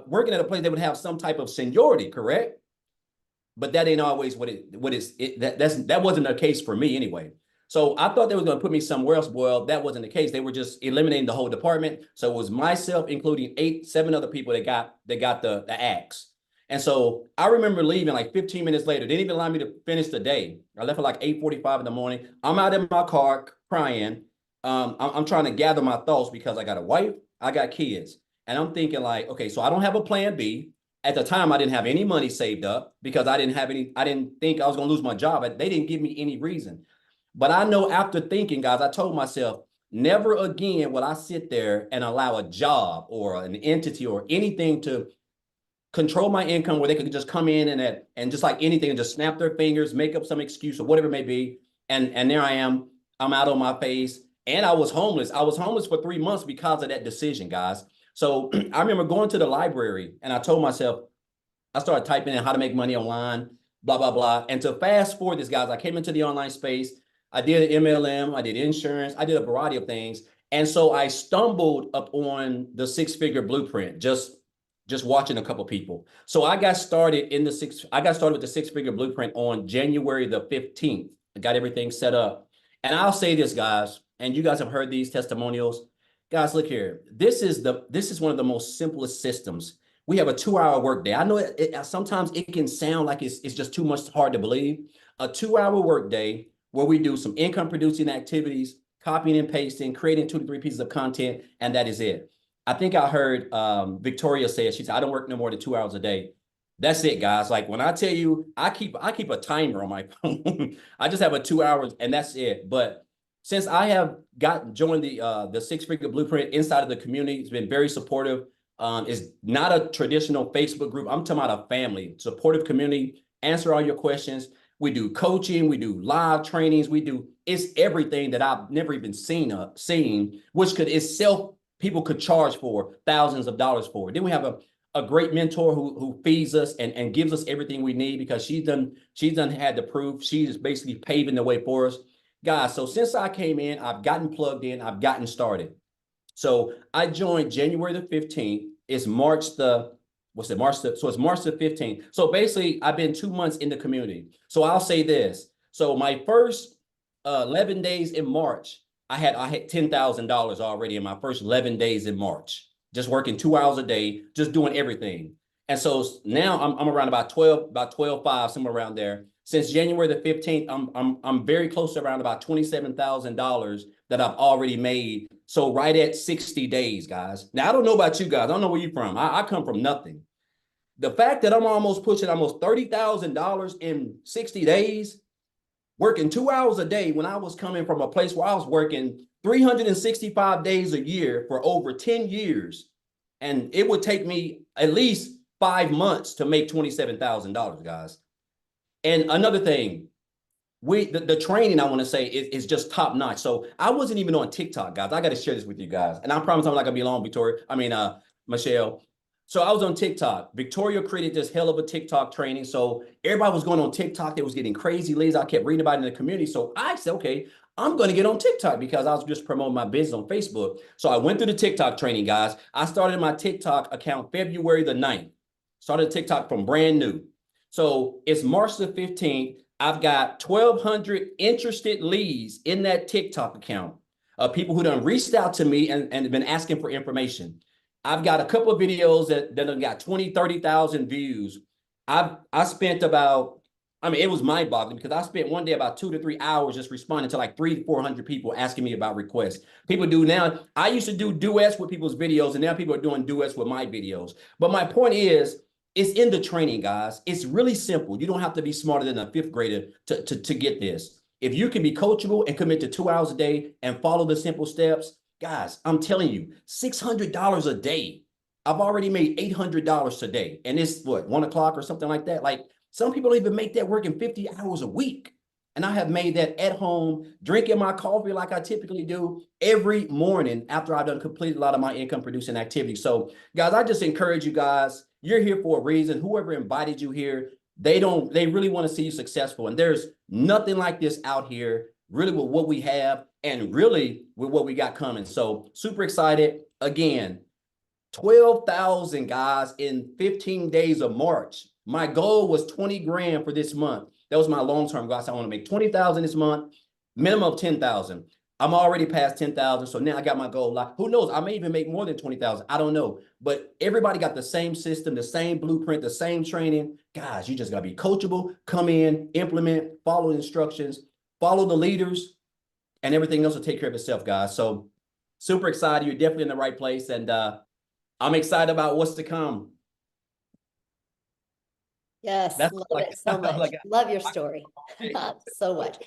working at a place, they would have some type of seniority, correct? But that ain't always that wasn't the case for me anyway. So I thought they were going to put me somewhere else. Well, that wasn't the case. They were just eliminating the whole department. So it was myself, including 7 other people that got the axe. And so I remember leaving like 15 minutes later. They didn't even allow me to finish the day. I left at like 8:45 in the morning. I'm out in my car crying. I'm trying to gather my thoughts because I got a wife, I got kids. And I'm thinking like, okay, so I don't have a plan B. At the time, I didn't have any money saved up because I didn't think I was going to lose my job. They didn't give me any reason. But I know after thinking, guys, I told myself, never again will I sit there and allow a job or an entity or anything to control my income where they could just come in and just like anything and just snap their fingers, make up some excuse or whatever it may be. And there I am. I'm out on my face. And I was homeless. I was homeless for 3 months because of that decision, guys. So I remember going to the library and I told myself, I started typing in how to make money online, blah, blah, blah. And to fast forward this, guys, I came into the online space. I did an MLM, I did insurance, I did a variety of things. And so I stumbled upon the 6-figure blueprint, just watching a couple people. So I got started with the 6-figure blueprint on January the 15th. I got everything set up. And I'll say this, guys, and you guys have heard these testimonials. Guys, look here. This is one of the most simplest systems. We have a 2-hour workday. I know sometimes it can sound like it's just too much hard to believe. A 2-hour workday where we do some income producing activities, copying and pasting, creating 2 to 3 pieces of content, and that is it. I think I heard Victoria say it. She said, I don't work no more than 2 hours a day. That's it, guys. Like when I tell you, I keep a timer on my phone. I just have a 2 hours and that's it. But since I have joined the six-figure blueprint inside of the community, it's been very supportive. It's not a traditional Facebook group. I'm talking about a family, supportive community, answer all your questions. We do coaching, we do live trainings, it's everything that I've never even seen, which could itself people could charge for thousands of dollars for. Then we have a great mentor who feeds us and gives us everything we need because she's done had the proof. She's basically paving the way for us. Guys, so since I came in, I've gotten plugged in, I've gotten started. So I joined January the 15th. It's March the, so it's March the 15th. So basically I've been 2 months in the community. So I'll say this. So my first 11 days in March, I had $10,000 already in my first 11 days in March, just working 2 hours a day, just doing everything. And so now I'm around about 12.5, somewhere around there. Since January the 15th, I'm very close to around about $27,000 that I've already made. So right at 60 days, guys. Now, I don't know about you guys. I don't know where you're from. I come from nothing. The fact that I'm almost pushing almost $30,000 in 60 days, working 2 hours a day when I was coming from a place where I was working 365 days a year for over 10 years. And it would take me at least 5 months to make $27,000, guys. And another thing, the training I want to say is just top notch. So I wasn't even on TikTok, guys. I got to share this with you guys. And I promise I'm not gonna be long, Michelle. So I was on TikTok. Victoria created this hell of a TikTok training. So everybody was going on TikTok. They was getting crazy leads. I kept reading about it in the community. So I said, okay, I'm going to get on TikTok because I was just promoting my business on Facebook. So I went through the TikTok training, guys. I started my TikTok account February the 9th. Started TikTok from brand new. So it's March the 15th. I've got 1,200 interested leads in that TikTok account of people who done reached out to me and been asking for information. I've got a couple of videos that have got 20, 30,000 views. I spent about, it was mind boggling because I spent one day about 2 to 3 hours just responding to like 300 to 400 people asking me about requests. People do now. I used to do duets with people's videos and now people are doing duets with my videos. But my point is, it's in the training, guys. It's really simple. You don't have to be smarter than a 5th grader to get this. If you can be coachable and commit to 2 hours a day and follow the simple steps, guys, I'm telling you, $600 a day. I've already made $800 today. And it's what, 1 o'clock or something like that. Like some people don't even make that working 50 hours a week. And I have made that at home, drinking my coffee like I typically do every morning after I've done completed a lot of my income producing activities. So guys, I just encourage you guys, you're here for a reason. Whoever invited you here, they really want to see you successful. And there's nothing like this out here, really with what we have and really with what we got coming. So super excited. Again, 12,000 guys in 15 days of March. My goal was 20 grand for this month. That was my long-term goal. So I want to make 20,000 this month, minimum of 10,000. I'm already past 10,000. So now I got my goal. Like, who knows? I may even make more than 20,000. I don't know. But everybody got the same system, the same blueprint, the same training. Guys, you just got to be coachable, come in, implement, follow instructions, follow the leaders, and everything else will take care of itself, guys. So super excited. You're definitely in the right place. And I'm excited about what's to come. Yes, love it so much. Love your story so much.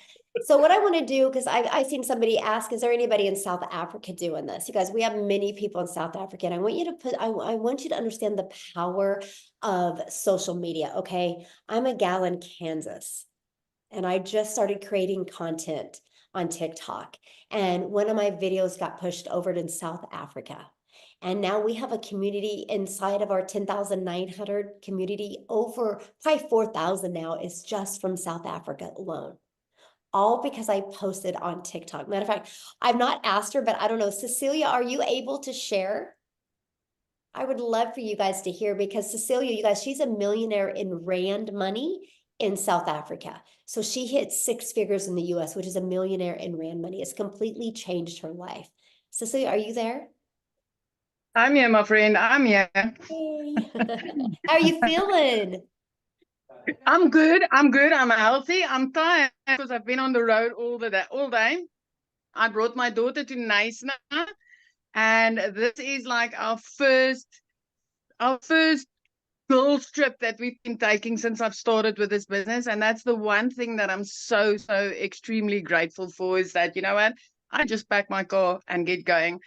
So what I want to do, because I've seen somebody ask, is there anybody in South Africa doing this? You guys, we have many people in South Africa, and I want you to I want you to understand the power of social media. Okay, I'm a gal in Kansas, and I just started creating content on TikTok, and one of my videos got pushed over to South Africa. And now we have a community inside of our 10,900 community, over probably 4,000 now is just from South Africa alone. All because I posted on TikTok. Matter of fact, I've not asked her, but I don't know. Cecilia, are you able to share? I would love for you guys to hear, because Cecilia, you guys, she's a millionaire in Rand money in South Africa. So she hit 6 figures in the US, which is a millionaire in Rand money. It's completely changed her life. Cecilia, are you there? I'm here, my friend. I'm here. Hey. How are you feeling? I'm good. I'm good. I'm healthy. I'm tired because I've been on the road all day. I brought my daughter to Nice now, and this is like our first girls trip that we've been taking since I've started with this business. And that's the one thing that I'm so extremely grateful for, is that, you know what, I just pack my car and get going.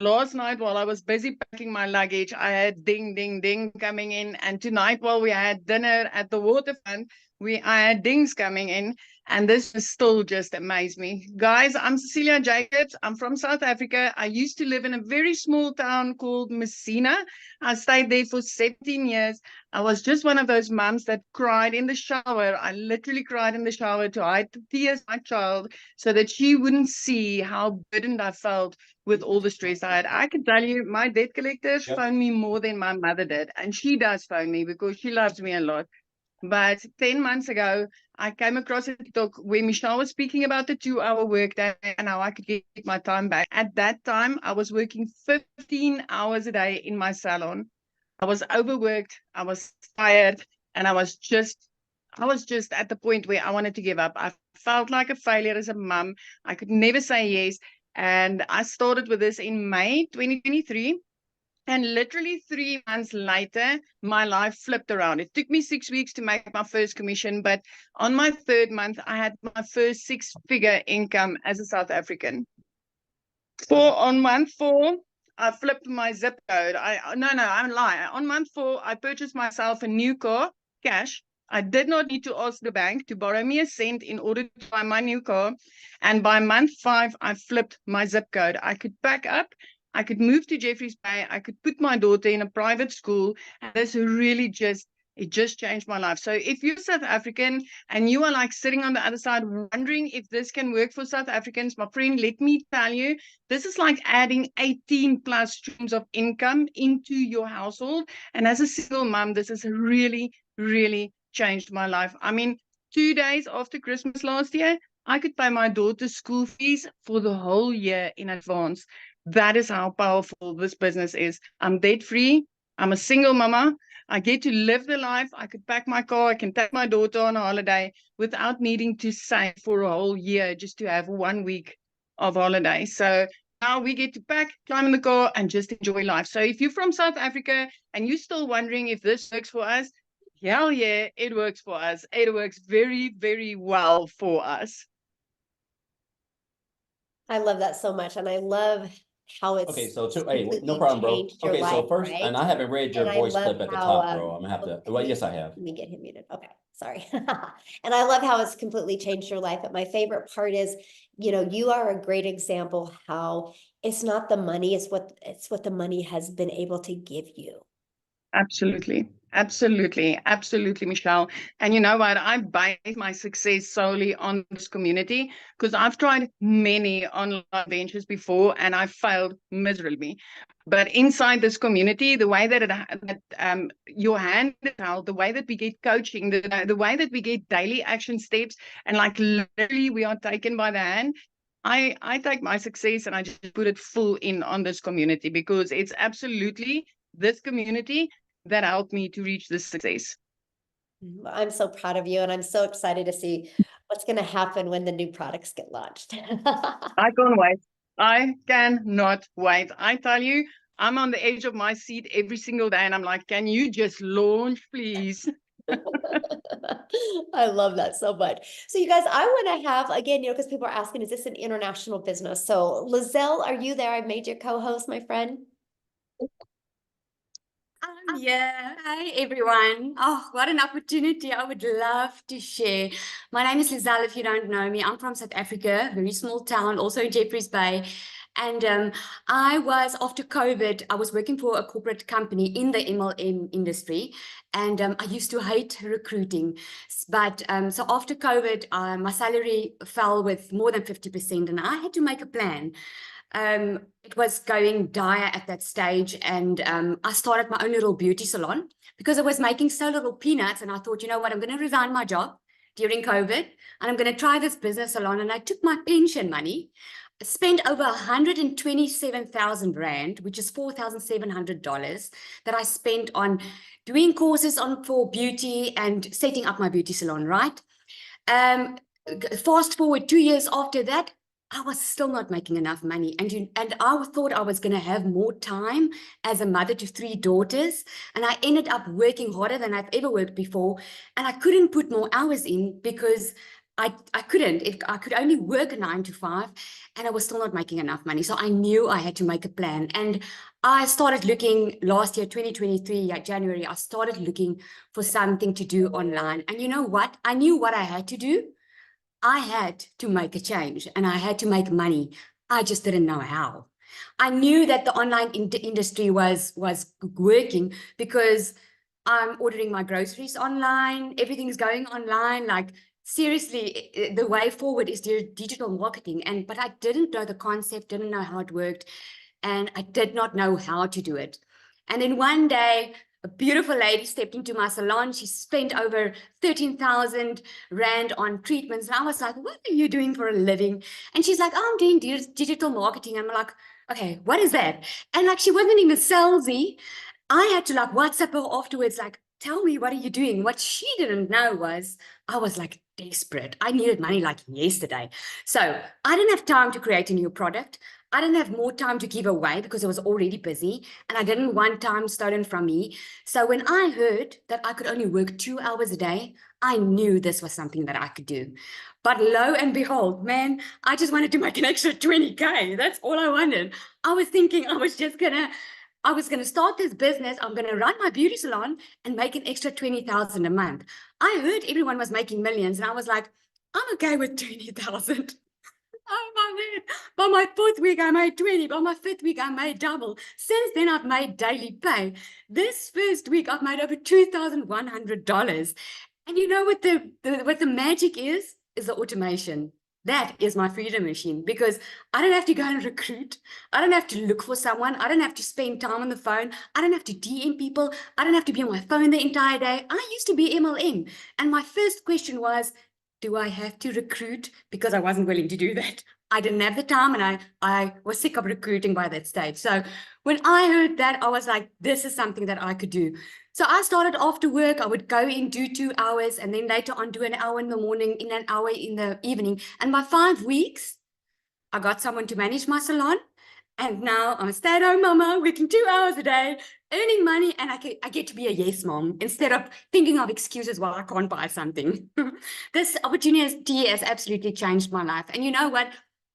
Last night while I was busy packing my luggage, I had ding ding ding coming in, and tonight while we had dinner at the waterfront, I had dings coming in. And this is still just amazed me. Guys, I'm Cecilia Jacobs. I'm from South Africa. I used to live in a very small town called Messina. I stayed there for 17 years. I was just one of those moms that cried in the shower. I literally cried in the shower to hide the tears of my child so that she wouldn't see how burdened I felt with all the stress I had. I can tell you, my debt collectors phone me more than my mother did. And she does phone me because she loves me a lot. But 10 months ago, I came across a TikTok where Michelle was speaking about the 2-hour workday and how I could get my time back. At that time, I was working 15 hours a day in my salon. I was overworked, I was tired, and I was just at the point where I wanted to give up. I felt like a failure as a mum. I could never say yes. And I started with this in May 2023. And literally 3 months later, my life flipped around. It took me 6 weeks to make my first commission, but on my 3rd month, I had my first 6-figure income as a South African. On month 4, I flipped my zip code. I'm lying. On month 4, I purchased myself a new car, cash. I did not need to ask the bank to borrow me a cent in order to buy my new car. And by month 5, I flipped my zip code. I could pack up, I could move to Jeffreys Bay, I could put my daughter in a private school. And this really it just changed my life. So if you're South African and you are like sitting on the other side wondering if this can work for South Africans, my friend, let me tell you, this is like adding 18 plus streams of income into your household. And as a single mom, this has really changed my life. I mean, 2 days after Christmas last year, I could pay my daughter's school fees for the whole year in advance. That is how powerful this business is. I'm debt free. I'm a single mama. I get to live the life. I could pack my car. I can take my daughter on a holiday without needing to save for a whole year just to have 1 week of holiday. So now we get to pack, climb in the car, and just enjoy life. So if you're from South Africa and you're still wondering if this works for us, hell yeah, it works for us. It works very well for us. I love that so much. And I love how it's Okay, so hey, no completely problem, bro. changed your Okay, so life, first, right? and I haven't read your And I voice love clip at the how, top, bro. I'm gonna have to. Well, yes, I have. let me get him muted. Okay, sorry. And I love how it's completely changed your life. But my favorite part is, you are a great example how it's not the money, it's what the money has been able to give you. Absolutely, Michelle. And you know what? I base my success solely on this community because I've tried many online ventures before and I failed miserably. But inside this community, the way that your hand is held, the way that we get coaching, the way that we get daily action steps, and like literally we are taken by the hand. I take my success and I just put it full in on this community because it's absolutely this community that helped me to reach this success. I'm so proud of you, and I'm so excited to see what's going to happen when the new products get launched. I can't wait. I cannot wait. I tell you, I'm on the edge of my seat every single day, and I'm like, can you just launch, please? I love that so much. So you guys, I want to have, again, because people are asking, is this an international business? So Lizelle, are you there? I made you co-host, my friend. Yeah. Hi, everyone. Oh, what an opportunity. I would love to share. My name is Lizelle, if you don't know me. I'm from South Africa, very small town, also in Jeffreys Bay. And after COVID, I was working for a corporate company in the MLM industry. And I used to hate recruiting. But so after COVID, my salary fell with more than 50%. And I had to make a plan. It was going dire at that stage, and I started my own little beauty salon because I was making so little peanuts, and I thought, you know what, I'm going to resign my job during COVID and I'm going to try this business salon. And I took my pension money spent over 127,000 Rand, which is $4,700 that I spent on doing courses for beauty and setting up my beauty salon, right? Fast forward 2 years after that, I was still not making enough money. And I thought I was going to have more time as a mother to 3 daughters. And I ended up working harder than I've ever worked before. And I couldn't put more hours in because I couldn't. I could only work a 9 to 5 and I was still not making enough money. So I knew I had to make a plan. And I started looking last year, 2023, January, I started looking for something to do online. And you know what? I knew what I had to do. I had to make a change and I had to make money. I just didn't know how. I knew that the online industry was working because I'm ordering my groceries online. Everything's going online. Like seriously, the way forward is digital marketing. But I didn't know the concept, didn't know how it worked, and I did not know how to do it. And then one day, a beautiful lady stepped into my salon. She spent over 13,000 Rand on treatments. And I was like, what are you doing for a living? And she's like, oh, I'm doing digital marketing. I'm like, okay, what is that? And like, she wasn't even salesy. I had to like WhatsApp her afterwards, like, tell me, what are you doing? What she didn't know was I was like desperate. I needed money like yesterday. So I didn't have time to create a new product. I didn't have more time to give away because I was already busy and I didn't want time stolen from me. So when I heard that I could only work 2 hours a day, I knew this was something that I could do. But lo and behold, man, I just wanted to make an extra 20K. That's all I wanted. I was thinking I was going to start this business. I'm going to run my beauty salon and make an extra 20,000 a month. I heard everyone was making millions and I was like, I'm okay with 20,000. Oh my word. By my 4th week, I made 20. By my 5th week, I made double. Since then, I've made daily pay. This first week, I've made over $2,100. And you know what the magic is the automation. That is my freedom machine because I don't have to go and recruit. I don't have to look for someone. I don't have to spend time on the phone. I don't have to DM people. I don't have to be on my phone the entire day. I used to be MLM. And my first question was, do I have to recruit? Because I wasn't willing to do that. I didn't have the time and I was sick of recruiting by that stage. So when I heard that, I was like, this is something that I could do. So I started after work. I would go in, do 2 hours, and then later on do an hour in the morning, in an hour in the evening. And by 5 weeks, I got someone to manage my salon. And now I'm a stay-at-home mama, working 2 hours a day, earning money, and I get to be a yes mom instead of thinking of excuses why I can't buy something. This opportunity has absolutely changed my life. And you know what?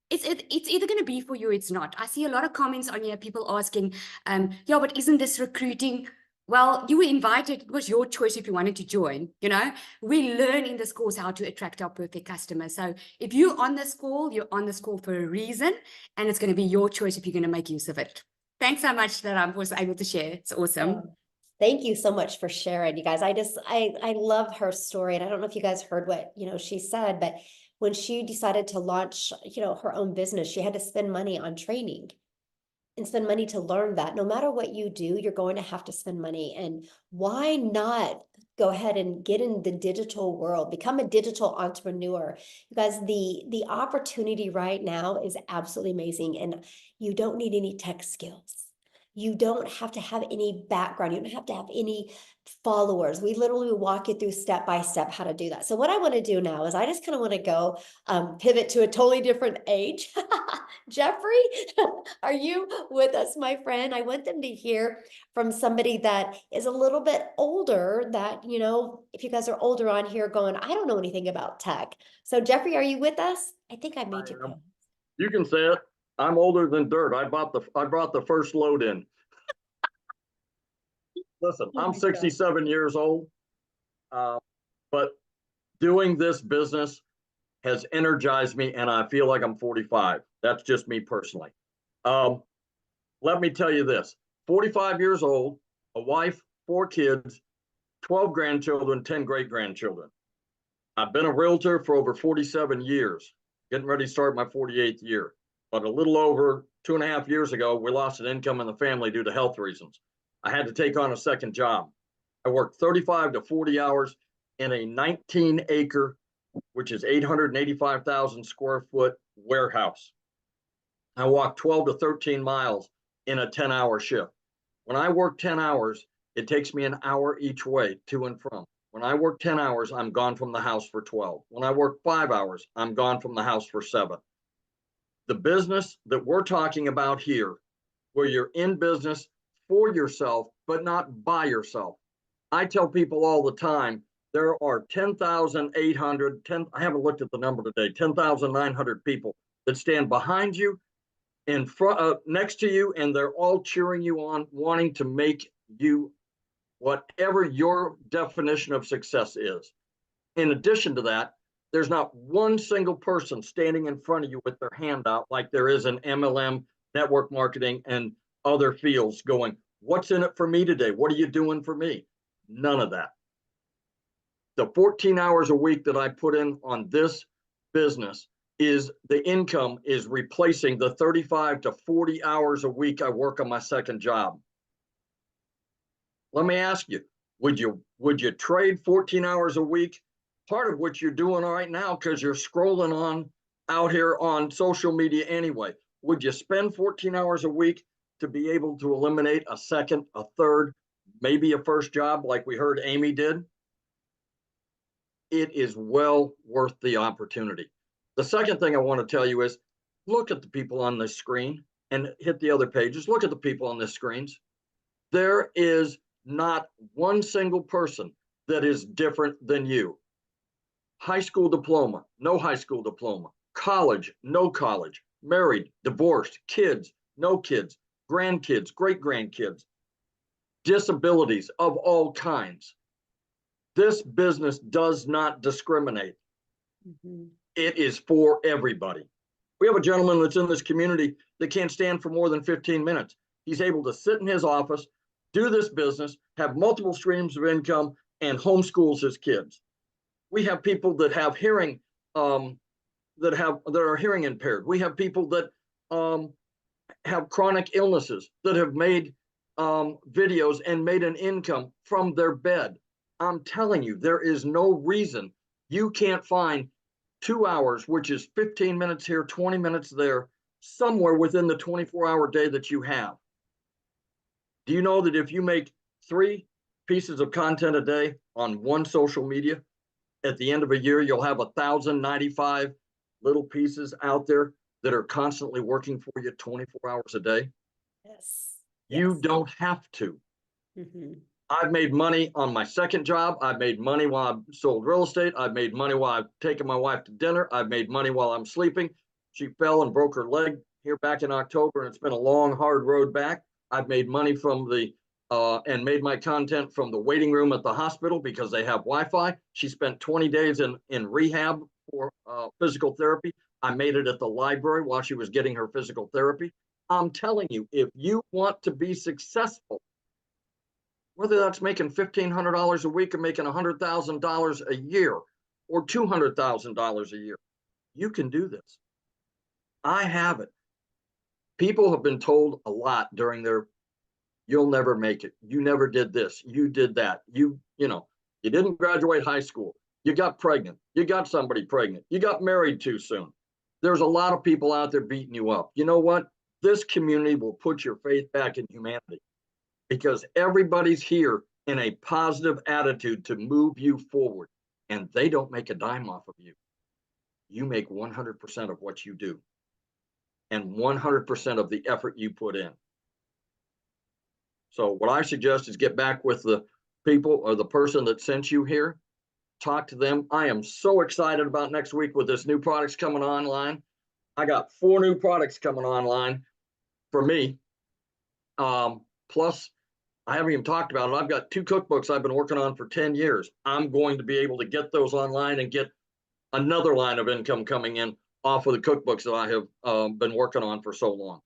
It's either going to be for you or it's not. I see a lot of comments on here, people asking, yeah, but isn't this recruiting? Well, you were invited. It was your choice if you wanted to join. You know, we learn in this course how to attract our perfect customer. So if you're on this call, you're on this call for a reason, and it's going to be your choice if you're going to make use of it. Thanks so much that I was able to share. It's awesome. Thank you so much for sharing, you guys. I love her story. And I don't know if you guys heard what, she said, but when she decided to launch, her own business, she had to spend money on training and spend money to learn that no matter what you do, you're going to have to spend money. And why not go ahead and get in the digital world, become a digital entrepreneur? You guys, the opportunity right now is absolutely amazing. And you don't need any tech skills. You don't have to have any background. You don't have to have any followers. We literally walk you through step by step how to do that. So what I want to do now is I just kind of want to go pivot to a totally different age. Jeffrey, are you with us, my friend? I want them to hear from somebody that is a little bit older that, if you guys are older on here going, I don't know anything about tech. So Jeffrey, are you with us? I think I made you go. You can say it. I'm older than dirt. I brought the first load in. Listen, I'm 67 years old, but doing this business has energized me, and I feel like I'm 45. That's just me personally. Let me tell you this: 45 years old, a wife, 4 kids, 12 grandchildren, 10 great grandchildren. I've been a realtor for over 47 years, getting ready to start my 48th year. But a little over 2.5 years ago, we lost an income in the family due to health reasons. I had to take on a second job. I worked 35 to 40 hours in a 19-acre, which is 885,000 square foot warehouse. I walk 12 to 13 miles in a 10-hour shift. When I work 10 hours, it takes me an hour each way to and from. When I work 10 hours, I'm gone from the house for 12. When I work 5 hours, I'm gone from the house for 7. The business that we're talking about here, where you're in business for yourself, but not by yourself. I tell people all the time, there are 10,800, I haven't looked at the number today, 10,900 people that stand behind you, in front, next to you, and they're all cheering you on, wanting to make you whatever your definition of success is. In addition to that, there's not one single person standing in front of you with their hand out like there is in MLM, network marketing, and other fields going, what's in it for me today? What are you doing for me? None of that. The 14 hours a week that I put in on this business is the income is replacing the 35 to 40 hours a week I work on my second job. Let me ask you, would you trade 14 hours a week? Part of what you're doing right now, because you're scrolling on out here on social media anyway. Would you spend 14 hours a week to be able to eliminate a second, a third, maybe a first job like we heard Amy did? It is well worth the opportunity. The second thing I want to tell you is look at the people on this screen and hit the other pages. Look at the people on the screens. There is not one single person that is different than you. High school diploma, no high school diploma, college, no college, married, divorced, kids, no kids, grandkids, great-grandkids, disabilities of all kinds. This business does not discriminate. Mm-hmm. It is for everybody. We have a gentleman that's in this community that can't stand for more than 15 minutes. He's able to sit in his office, do this business, have multiple streams of income, and homeschools his kids. We have people that have hearing, that are hearing impaired. We have people that have chronic illnesses that have made videos and made an income from their bed. I'm telling you, there is no reason you can't find 2 hours, which is 15 minutes here, 20 minutes there, somewhere within the 24-hour day that you have. Do you know that if you make 3 pieces of content a day on one social media, at the end of a year, you'll have 1,095 little pieces out there that are constantly working for you 24 hours a day? Yes. You don't have to. Mm-hmm. I've made money on my second job. I've made money while I've sold real estate. I've made money while I've taken my wife to dinner. I've made money while I'm sleeping. She fell and broke her leg here back in October, and it's been a long, hard road back. I've made money from the and made my content from the waiting room at the hospital because they have Wi-Fi. She spent 20 days in rehab for physical therapy. I made it at the library while she was getting her physical therapy. I'm telling you, if you want to be successful, whether that's making $1,500 a week or making $100,000 a year or $200,000 a year, you can do this. I have it. People have been told a lot during their, you'll never make it. You never did this. You did that. You didn't graduate high school. You got pregnant. You got somebody pregnant. You got married too soon. There's a lot of people out there beating you up. You know what? This community will put your faith back in humanity because everybody's here in a positive attitude to move you forward, and they don't make a dime off of you. You make 100% of what you do and 100% of the effort you put in. So what I suggest is get back with the people or the person that sent you here, talk to them. I am so excited about next week with this new products coming online. I got 4 new products coming online for me. Plus, I haven't even talked about it. I've got 2 cookbooks I've been working on for 10 years. I'm going to be able to get those online and get another line of income coming in off of the cookbooks that I have been working on for so long.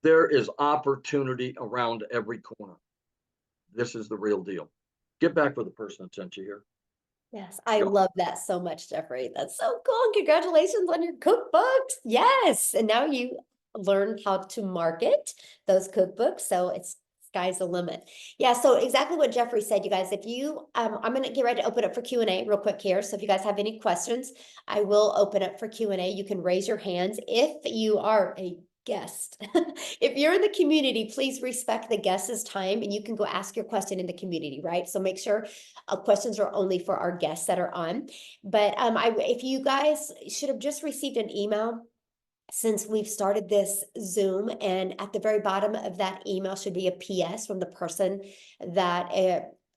There is opportunity around every corner. This is the real deal. Get back with the person that sent you here. Yes, I love that so much, Jeffrey. That's so cool. Congratulations on your cookbooks. Yes. And now you learn how to market those cookbooks. So it's sky's the limit. Yeah. So exactly what Jeffrey said, you guys, if you, I'm going to get ready to open up for Q&A real quick here. So if you guys have any questions, I will open up for Q&A. You can raise your hands. If you are a guest. If you're in the community, please respect the guest's time and you can go ask your question in the community, right? So make sure questions are only for our guests that are on. But if you guys should have just received an email since we've started this Zoom, and at the very bottom of that email should be a PS from the person that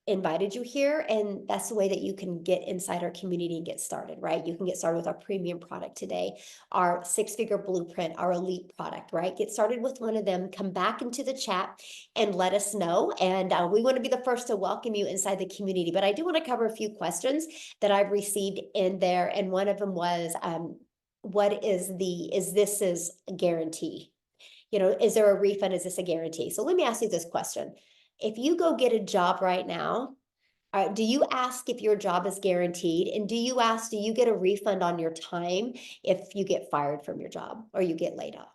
invited you here. And that's the way that you can get inside our community and get started, right? You can get started with our premium product today, our 6-figure blueprint, our elite product, right? Get started with one of them, come back into the chat and let us know. And we want to be the first to welcome you inside the community. But I do want to cover a few questions that I've received in there. And one of them was, what is this a guarantee? You know, is there a refund? Is this a guarantee? So let me ask you this question. If you go get a job right now, do you ask if your job is guaranteed? And do you get a refund on your time if you get fired from your job or you get laid off?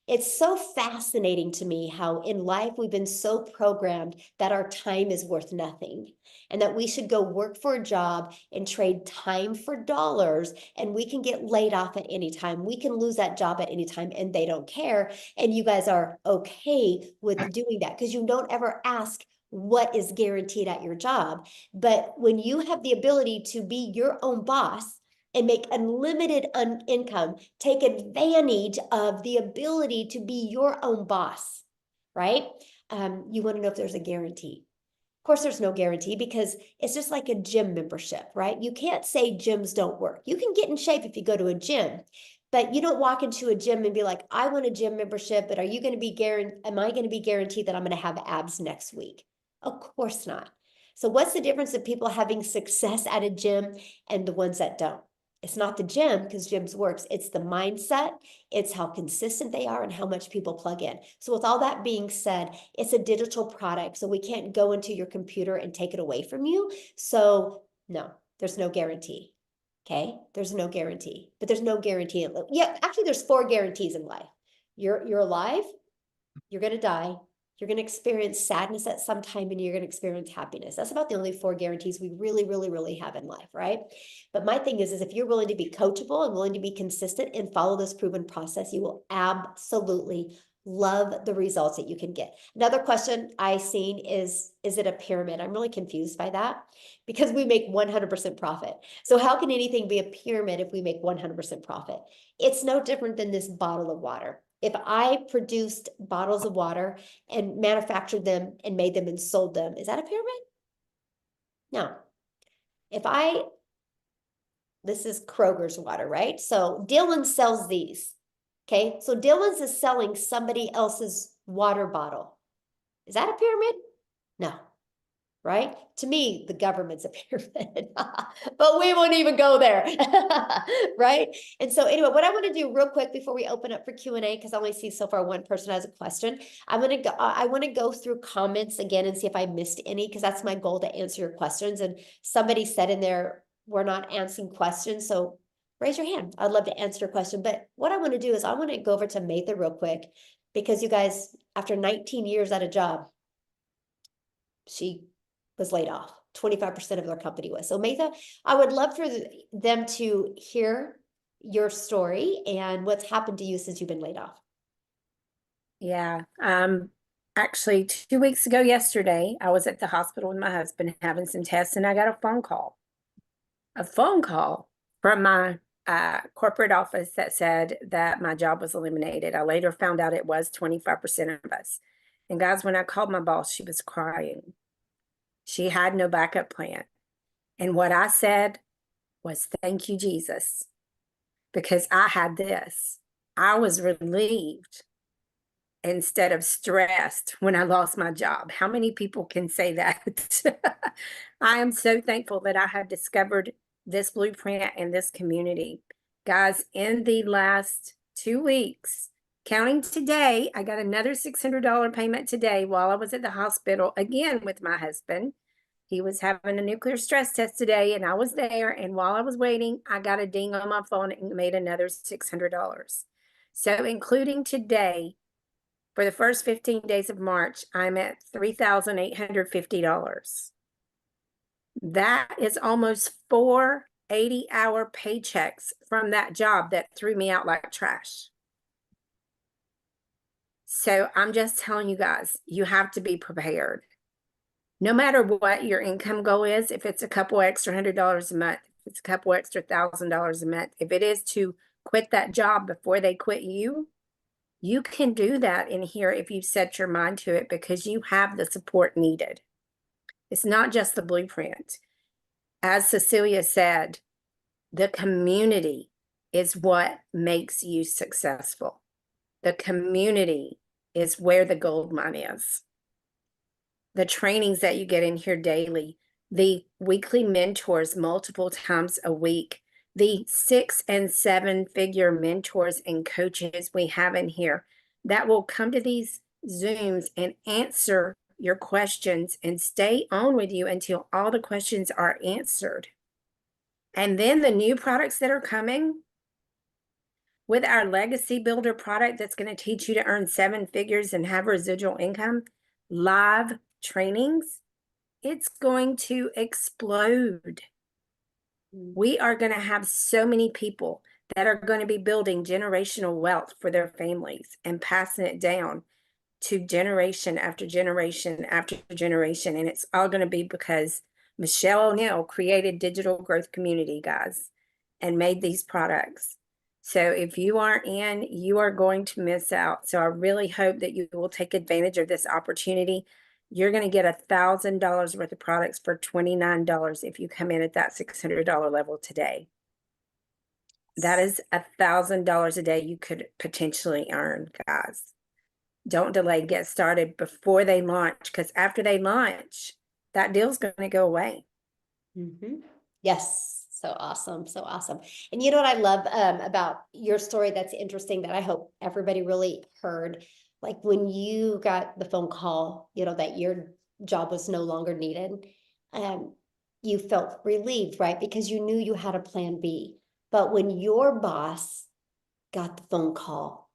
It's so fascinating to me how in life we've been so programmed that our time is worth nothing and that we should go work for a job and trade time for dollars, and we can get laid off at any time. We can lose that job at any time and they don't care. And you guys are okay with doing that because you don't ever ask what is guaranteed at your job. But when you have the ability to be your own boss and make unlimited income, take advantage of the ability to be your own boss, right? You want to know if there's a guarantee. Of course, there's no guarantee because it's just like a gym membership, right? You can't say gyms don't work. You can get in shape if you go to a gym, but you don't walk into a gym and be like, I want a gym membership, but am I going to be guaranteed that I'm going to have abs next week? Of course not. So what's the difference of people having success at a gym and the ones that don't? It's not the gym, because gyms works. It's the mindset. It's how consistent they are and how much people plug in. So with all that being said, it's a digital product. So we can't go into your computer and take it away from you. So no, there's no guarantee. Okay. There's no guarantee, but there's no guarantee. Yeah. Actually, there's 4 guarantees in life. You're alive. You're going to die. You're going to experience sadness at some time, and you're going to experience happiness. That's about the only 4 guarantees we really, really, really have in life, right? But my thing is if you're willing to be coachable and willing to be consistent and follow this proven process, you will absolutely love the results that you can get. Another question I've seen is it a pyramid? I'm really confused by that because we make 100% profit. So how can anything be a pyramid if we make 100% profit? It's no different than this bottle of water. If I produced bottles of water and manufactured them and made them and sold them, is that a pyramid? No. This is Kroger's water, right? So Dylan sells these. Okay. So Dylan's is selling somebody else's water bottle. Is that a pyramid? No. Right? To me, the government's a pyramid, but we won't even go there, right? And so anyway, what I want to do real quick before we open up for Q&A, because I only see so far one person has a question. I want to go through comments again and see if I missed any, because that's my goal, to answer your questions. And somebody said in there, we're not answering questions. So raise your hand. I'd love to answer your question. But what I want to do is I want to go over to Matha real quick, because you guys, after 19 years at a job, she was laid off. 25% of their company was. So Matha, I would love for them to hear your story and what's happened to you since you've been laid off. Yeah. Actually 2 weeks ago yesterday, I was at the hospital with my husband having some tests, and I got a phone call from my corporate office that said that my job was eliminated. I later found out it was 25% of us. And guys, when I called my boss, she was crying. She had no backup plan. And what I said was, thank you, Jesus, because I had this. I was relieved instead of stressed when I lost my job. How many people can say that? I am so thankful that I have discovered this blueprint and this community. Guys, in the last 2 weeks, counting today, I got another $600 payment today while I was at the hospital again with my husband. He was having a nuclear stress test today, and I was there. And while I was waiting, I got a ding on my phone and made another $600. So including today, for the first 15 days of March, I'm at $3,850. That is almost 4 80-hour paychecks from that job that threw me out like trash. So I'm just telling you guys, you have to be prepared. No matter what your income goal is, if it's a couple extra $100 a month, if it's a couple extra $1,000 a month, if it is to quit that job before they quit you, you can do that in here if you set your mind to it, because you have the support needed. It's not just the blueprint. As Cecilia said, the community is what makes you successful. The community is where the gold mine is. The trainings that you get in here daily, the weekly mentors multiple times a week, the 6 and 7 figure mentors and coaches we have in here that will come to these Zooms and answer your questions and stay on with you until all the questions are answered. And then the new products that are coming with our legacy builder product that's going to teach you to earn 7 figures and have residual income, live trainings, it's going to explode. We are going to have so many people that are going to be building generational wealth for their families and passing it down to generation after generation after generation. And it's all going to be because Michelle O'Neill created Digital Growth Community, guys, and made these products. So if you aren't in, you are going to miss out. So I really hope that you will take advantage of this opportunity. You're going to get $1,000 worth of products for $29 if you come in at that $600 level today. That is $1,000 a day you could potentially earn, guys. Don't delay, get started before they launch, because after they launch, that deal's going to go away. Yes. So awesome. So awesome. And you know what I love about your story that's interesting that I hope everybody really heard, like when you got the phone call, you know, that your job was no longer needed, you felt relieved, right? Because you knew you had a plan B. But when your boss got the phone call,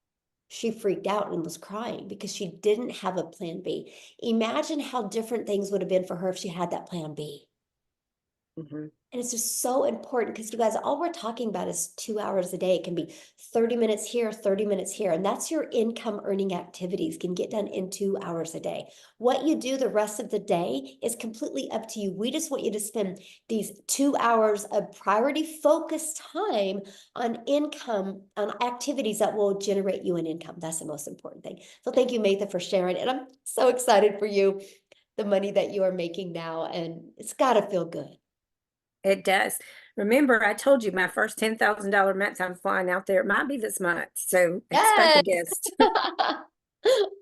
she freaked out and was crying because she didn't have a plan B. Imagine how different things would have been for her if she had that plan B. And it's just so important because you guys, all we're talking about is 2 hours a day. It can be 30 minutes here, 30 minutes here. And that's your income earning activities can get done in 2 hours a day. What you do the rest of the day is completely up to you. We just want you to spend these 2 hours of priority focused time on income, on activities that will generate you an income. That's the most important thing. So thank you, Matha, for sharing. And I'm so excited for you, the money that you are making now. And it's got to feel good. It does. Remember, I told you my first $10,000 month I'm flying out there. It might be this month. So expect a guest.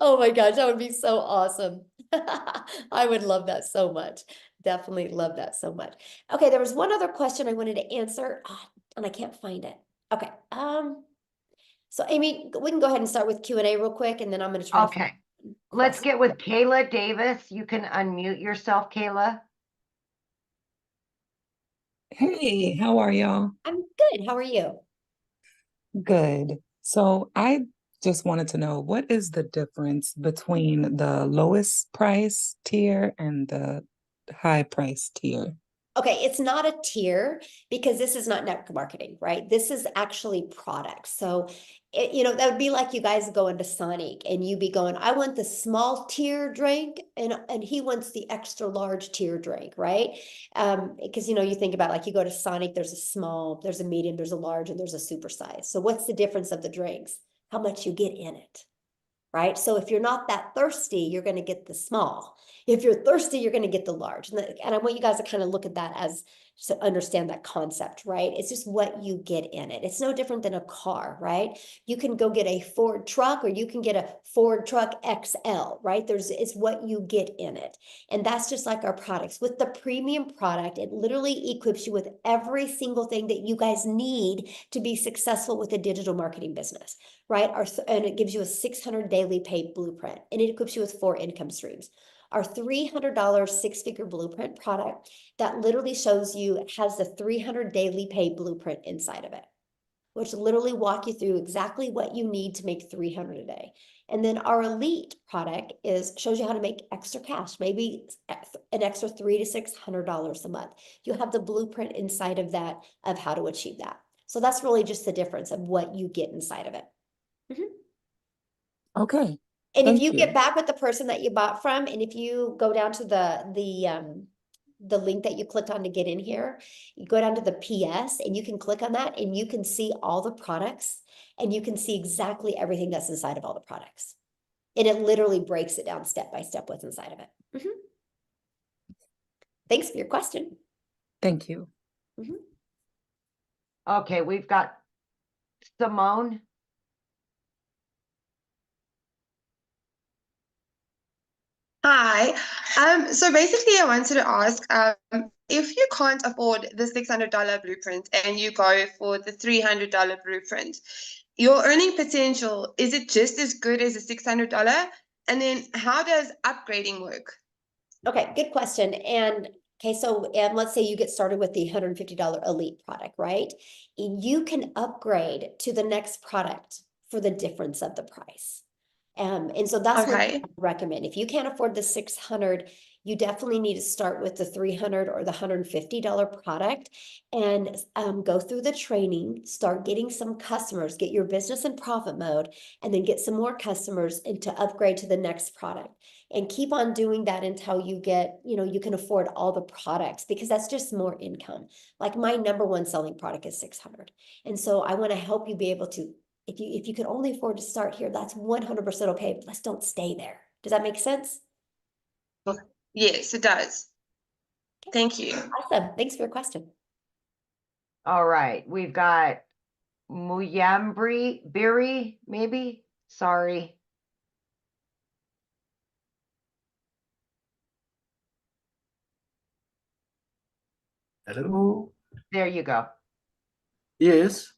Oh my gosh, that would be so awesome. I would love that so much. Definitely love that so much. Okay, there was one other question I wanted to answer, and I can't find it. Okay. So Amy, we can go ahead and start with Q&A real quick, and then I'm going to try. Okay. Let's get with Kayla Davis. You can unmute yourself, Kayla. Hey, how are y'all? I'm good. How are you? Good. So I just wanted to know, what is the difference between the lowest price tier and the high price tier? Okay, it's not a tier because this is not network marketing, right? This is actually product. So, you know, that would be like you guys going to Sonic and you be going, I want the small tier drink and he wants the extra large tier drink, right? Because, you know, you think about like you go to Sonic, there's a small, there's a medium, there's a large, and there's a super size. So what's the difference of the drinks? How much you get in it, right? So if you're not that thirsty, you're going to get the small. If you're thirsty, you're going to get the large. And I want you guys to kind of look at that as to understand that concept, right? It's just what you get in it. It's no different than a car, right? You can go get a Ford truck or you can get a Ford truck XL, right? It's what you get in it. And that's just like our products. With the premium product, it literally equips you with every single thing that you guys need to be successful with a digital marketing business, right? And it gives you a 600 daily pay blueprint, and it equips you with 4 income streams. Our $300 6-figure blueprint product that literally shows you, has the 300 daily pay blueprint inside of it, which literally walk you through exactly what you need to make 300 a day. And then our elite product shows you how to make extra cash, maybe an extra $300 to $600 a month. You have the blueprint inside of that of how to achieve that. So that's really just the difference of what you get inside of it. Okay. And if Thank you you. get back with the person that you bought from, and if you go down to the link that you clicked on to get in here, you go down to the PS and you can click on that and you can see all the products and you can see exactly everything that's inside of all the products. And it literally breaks it down step by step what's inside of it. Mhm. Thanks for your question. Thank you. Mhm. Okay, we've got Simone. Hi. So basically, I wanted to ask, if you can't afford the $600 blueprint and you go for the $300 blueprint, your earning potential, is it just as good as the $600? And then how does upgrading work? Okay, good question. And okay, so and let's say you get started with the $150 elite product, right? You can upgrade to the next product for the difference of the price. And so that's what I Okay. recommend. If you can't afford the 600, you definitely need to start with the 300 or the $150 product and go through the training, start getting some customers, get your business in profit mode, and then get some more customers and to upgrade to the next product. And keep on doing that until you get, you can afford all the products because that's just more income. Like my number one selling product is 600. And so I want to help you be able to, if you can only afford to start here, that's 100% okay, but let's don't stay there. Does that make sense? Yes, it does. Thank you. Awesome. Thanks for your question. All right, we've got Muyambri Biri, maybe? Sorry. Hello. There you go. Yes,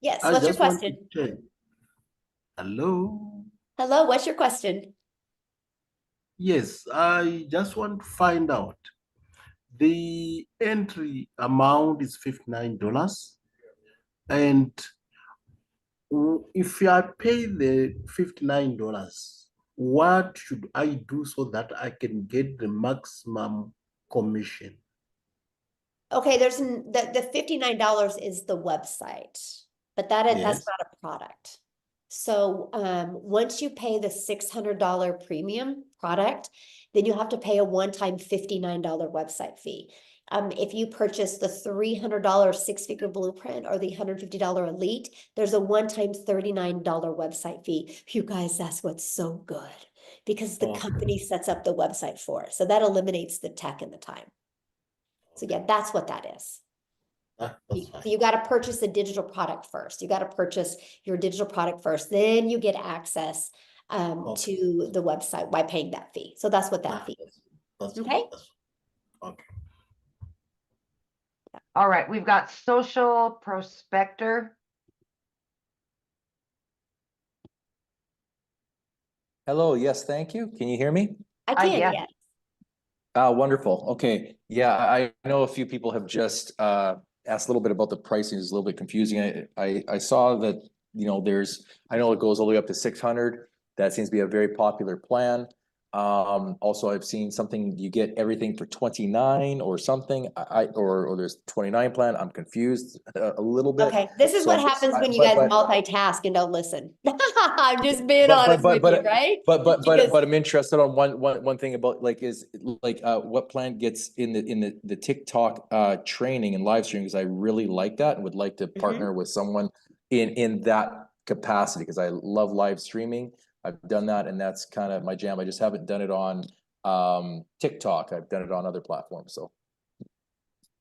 Yes, I what's your just want to question? check. Hello. Hello, what's your question? Yes, I just want to find out. The entry amount is $59, and if I pay the $59, what should I do so that I can get the maximum commission? Okay, the $59 is the website, but that's Yes. not a product. So once you pay the $600 premium product, then you have to pay a one-time $59 website fee. If you purchase the $300 six-figure blueprint or the $150 elite, there's a one-time $39 website fee. You guys, that's what's so good because the company sets up the website for it. So that eliminates the tech and the time. So yeah, that's what that is. That's So fine. you got to purchase the digital product first. You got to purchase your digital product first. Then you get access to the website by paying that fee. So that's what that fee is. That's Okay. okay. All right, we've got Social Prospector. Hello, yes, thank you. Can you hear me? I can, yes. yes. Wonderful. Okay. Yeah, I know a few people have just asked a little bit about the pricing. It's a little bit confusing. I saw that, I know it goes all the way up to 600. That seems to be a very popular plan. Also, I've seen something, you get everything for 29 or something, or there's 29 plan. I'm confused a little bit. Okay, this is So what I'm just- happens when you but- guys but- multitask and don't listen. I'm just being But- honest but- with you, right? Because- but I'm interested on one thing about what plan gets in the TikTok training and live streaming, because I really like that and would like to partner with someone in that capacity, because I love live streaming. I've done that and that's kind of my jam. I just haven't done it on TikTok. I've done it on other platforms. So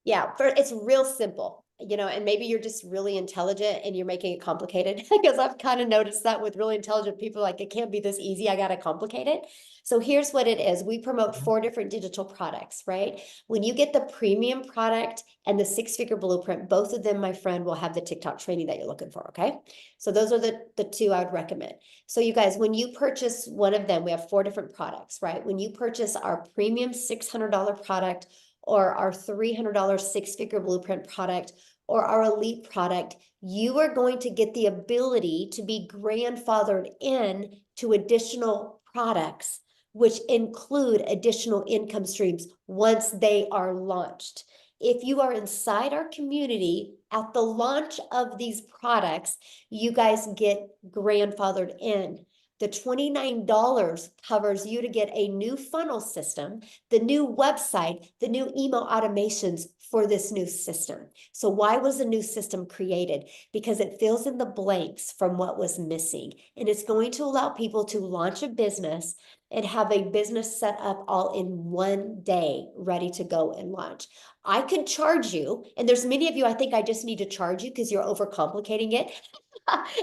Yeah, it's real simple, and maybe you're just really intelligent and you're making it complicated because I've kind of noticed that with really intelligent people, like it can't be this easy. I got to complicate it. So here's what it is. We promote 4 different digital products, right? When you get the premium product and the six-figure blueprint, both of them, my friend, will have the TikTok training that you're looking for, okay? So those are the 2 I would recommend. So you guys, when you purchase one of them, we have 4 different products, right? When you purchase our premium $600 product or our $300 six-figure blueprint product or our elite product, you are going to get the ability to be grandfathered in to additional products, which include additional income streams once they are launched. If you are inside our community at the launch of these products, you guys get grandfathered in. The $29 covers you to get a new funnel system, the new website, the new email automations for this new system. So why was a new system created? Because it fills in the blanks from what was missing. And it's going to allow people to launch a business and have a business set up all in one day, ready to go and launch. I could charge you, and there's many of you, I think I just need to charge you because you're overcomplicating it.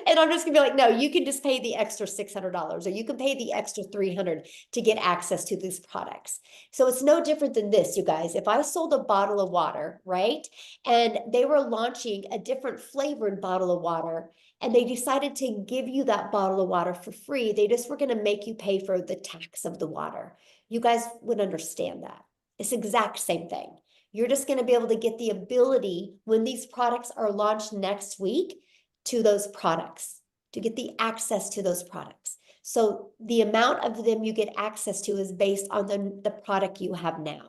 And I'm just gonna be like, no, you can just pay the extra $600 or you can pay the extra $300 to get access to these products. So it's no different than this, you guys. If I sold a bottle of water, right? And they were launching a different flavored bottle of water and they decided to give you that bottle of water for free, they just were gonna make you pay for the tax of the water. You guys would understand that. It's the exact same thing. You're just gonna be able to get the ability when these products are launched next week to those products, to get the access to those products. So the amount of them you get access to is based on the product you have now.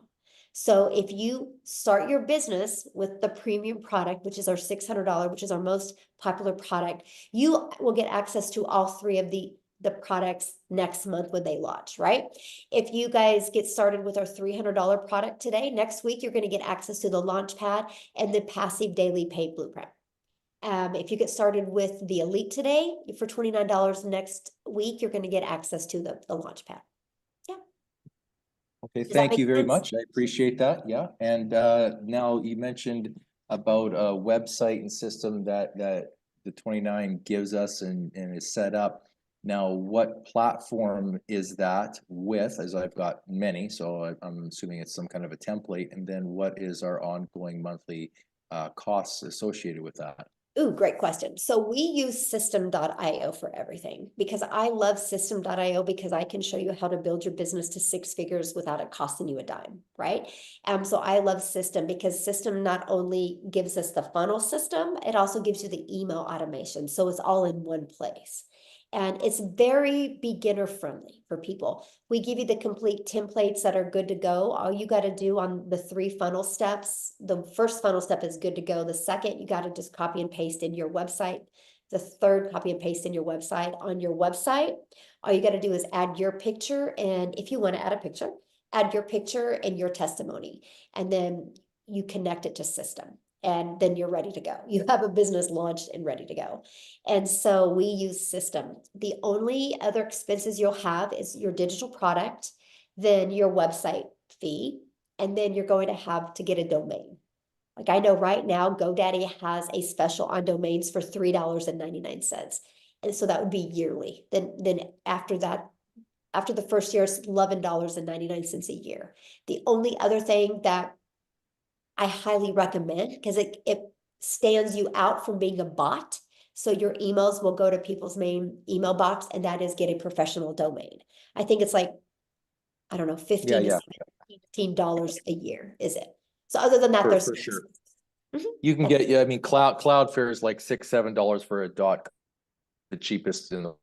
So if you start your business with the premium product, which is our $600, which is our most popular product, you will get access to all three of the products next month when they launch, right? If you guys get started with our $300 product today, next week, you're going to get access to the launch pad and the passive daily paid blueprint. If you get started with the Elite today, for $29 next week, you're going to get access to the launch pad. Yeah. Okay, Does that thank make you very sense? much. I appreciate that. Yeah. And now you mentioned about a website and system that the 29 gives us and is set up. Now, what platform is that with, as I've got many, so I'm assuming it's some kind of a template, and then what is our ongoing monthly costs associated with that? Ooh, great question. So we use system.io for everything because I love system.io because I can show you how to build your business to 6 figures without it costing you a dime, right? So I love system because system not only gives us the funnel system, it also gives you the email automation. So it's all in one place. And it's very beginner friendly for people. We give you the complete templates that are good to go. All you got to do on the 3 funnel steps, the first funnel step is good to go. The second, you got to just copy and paste in your website. The third, copy and paste in your website. On your website, all you got to do is add your picture. And if you want to add a picture, add your picture and your testimony. And then you connect it to system. And then you're ready to go. You have a business launched and ready to go. And so we use system. The only other expenses you'll have is your digital product, then your website fee, and then you're going to have to get a domain. Like I know right now, GoDaddy has a special on domains for $3.99. And so that would be yearly. Then after that, after the first year, it's $11.99 a year. The only other thing that I highly recommend, because it stands you out from being a bot. So your emails will go to people's main email box, and that is get a professional domain. I think it's like, I don't know, $15 to $17 a year, is it? So other than that, there's for sure. Mhm. You can get, yeah, I mean, Cloudflare is like $6-7 for a dot, the cheapest in the.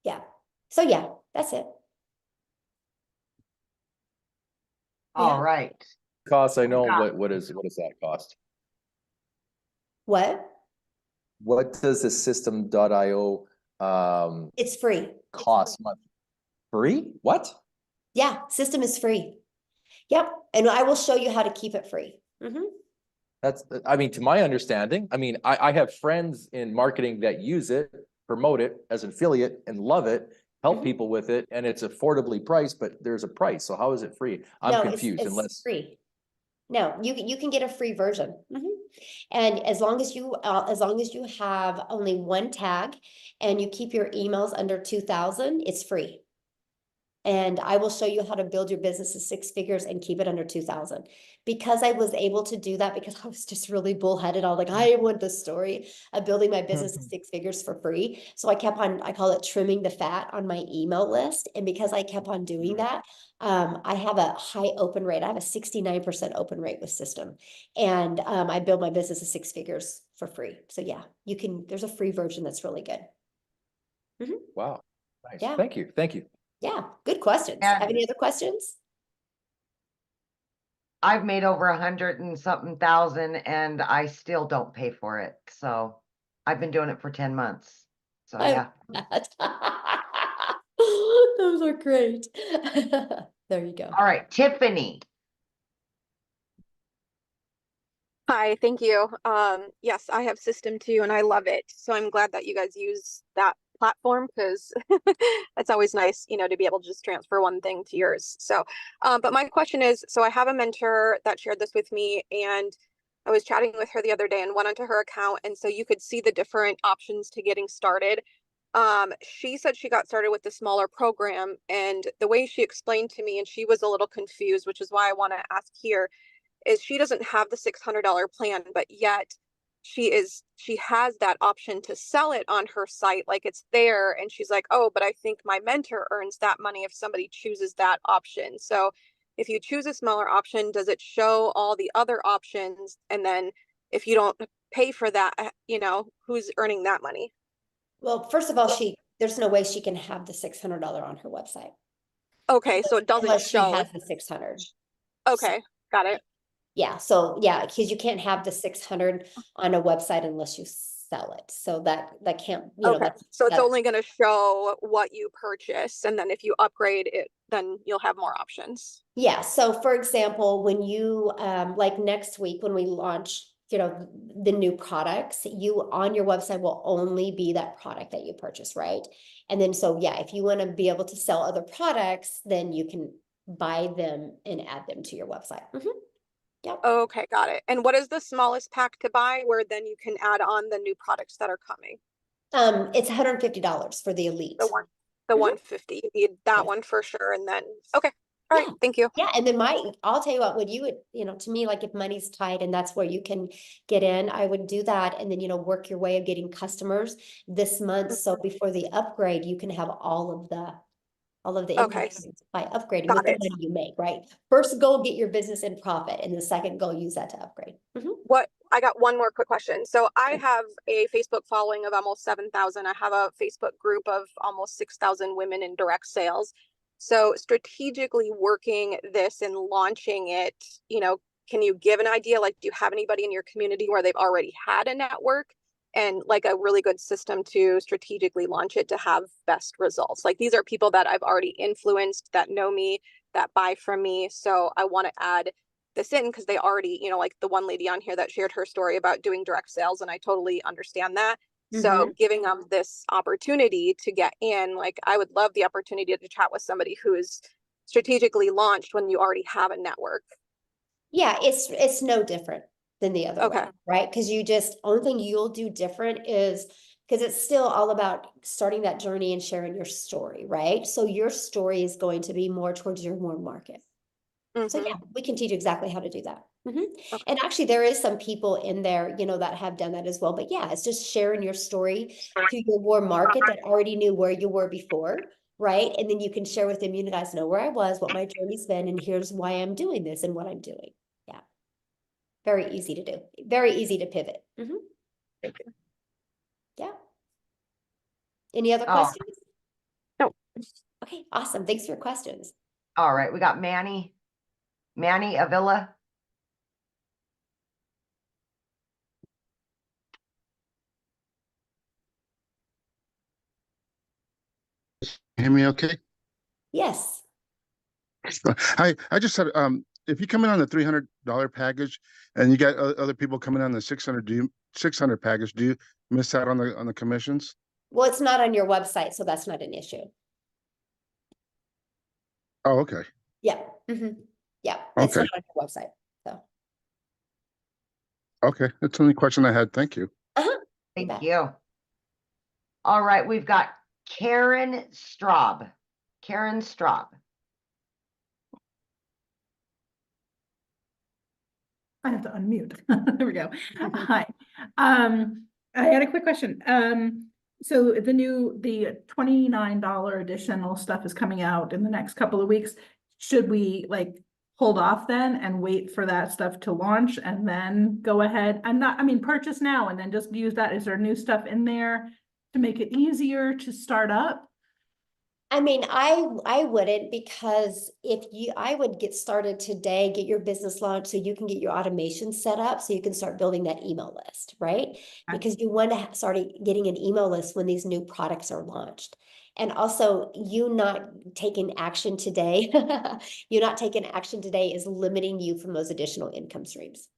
Yeah. So yeah, that's it. All right. Cost, I know, what does that cost? What? What does the system.io It's free. cost month? Free? What? Yeah, system is free. Yep. And I will show you how to keep it free. That's, I mean, to my understanding, I mean, I have friends in marketing that use it, promote it as an affiliate and love it, help people with it, and it's affordably priced, but there's a price. So how is it free? I'm confused. It's free. No, you can get a free version. And as long as you have only one tag and you keep your emails under 2,000, it's free. And I will show you how to build your business to 6 figures and keep it under 2,000. Because I was able to do that because I was just really bullheaded. I was like, I want the story of building my business to 6 figures for free. So I kept on, I call it trimming the fat on my email list. And because I kept on doing that, I have a high open rate. I have a 69% open rate with system. And I build my business to 6 figures for free. So yeah, you can, there's a free version that's really good. Wow. Nice. Yeah. Thank you. Thank you. Yeah, good questions. Have any other questions? I've made over 100 and something thousand and I still don't pay for it. So I've been doing it for 10 months. So I yeah. love that. Those are great. There you go. All right, Tiffany. Hi, thank you. Yes, I have System 2 and I love it. So I'm glad that you guys use that platform because it's always nice, you know, to be able to just transfer one thing to yours. So, but my question is, so I have a mentor that shared this with me and I was chatting with her the other day and went onto her account. And so you could see the different options to getting started. She said she got started with the smaller program and the way she explained to me, and she was a little confused, which is why I want to ask here is she doesn't have the $600 plan, but yet she has that option to sell it on her site, like it's there. And she's like, oh, but I think my mentor earns that money if somebody chooses that option. So if you choose a smaller option, does it show all the other options? And then if you don't pay for that, you know, who's earning that money? Well, first of all, there's no way she can have the $600 on her website. Okay, so it doesn't Unless she show. has the 600. Okay, got it. Yeah, so yeah, because you can't have the 600 on a website unless you sell it. So that can't, you know, Okay, that's so it's only going to show what you purchase, and then if you upgrade it, then you'll have more options. yeah. So for example, when you like next week when we launch, you know, the new products, you on your website will only be that product that you purchase, right? And then so yeah, if you want to be able to sell other products, then you can buy them and add them to your website. Yep. Okay, got it. And what is the smallest pack to buy where then you can add on the new products that are coming? It's $150 for the elite. The 150. You need that one for sure. And then okay. All right, thank you. Yeah, and then I'll tell you what, would you would, you know, to me, like if money's tight and that's where you can get in, I would do that and then, you know, work your way of getting customers this month. So before the upgrade, you can have all of the Okay. income by upgrading Got with the it. money you make, right? First goal, get your business in profit, and the second goal, use that to upgrade. What I got one more quick question. So I have a Facebook following of almost 7,000. I have a Facebook group of almost 6,000 women in direct sales. So strategically working this and launching it, you know, can you give an idea? Like, do you have anybody in your community where they've already had a network and like a really good system to strategically launch it to have best results? Like these are people that I've already influenced, that know me, that buy from me. So I want to add this in because they already, you know, like the one lady on here that shared her story about doing direct sales, and I totally understand that. So giving them this opportunity to get in, like I would love the opportunity to chat with somebody who is strategically launched when you already have a network. Yeah, it's no different than the other way, Okay. right? Because you just, only thing you'll do different is, because it's still all about starting that journey and sharing your story, right? So your story is going to be more towards your warm market. So yeah, we can teach you exactly how to do that. And actually there is some people in there, you know, that have done that as well. But yeah, it's just sharing your story to your warm market that already knew where you were before, right? And then you can share with them, you guys know where I was, what my journey's been, and here's why I'm doing this and what I'm doing. Yeah. Very easy to do. Very easy to pivot. Thank you. Yeah. Any other questions? No. Okay, awesome. Thanks for your questions. All right, we got Manny Avila. Hear me okay? Yes. Hi, I just said, if you come in on the $300 package and you got other people coming on the 600 package, do you miss out on the commissions? Well, it's not on your website, so that's not an issue. Oh, okay. Yeah. Yeah. It's Okay. not on your website. So. Okay. That's the only question I had. Thank you. Thank you. All right, we've got Karen Straub. Karen Straub. I have to unmute. There we go. Hi. I had a quick question. So the $29 additional stuff is coming out in the next couple of weeks. Should we like hold off then and wait for that stuff to launch and then go ahead? Purchase now and then just use that. Is there new stuff in there to make it easier to start up? I mean, I wouldn't, because I would get started today, get your business launched so you can get your automation set up so you can start building that email list, right? Because you want to start getting an email list when these new products are launched. And also, you not taking action today, you not taking action today is limiting you from those additional income streams.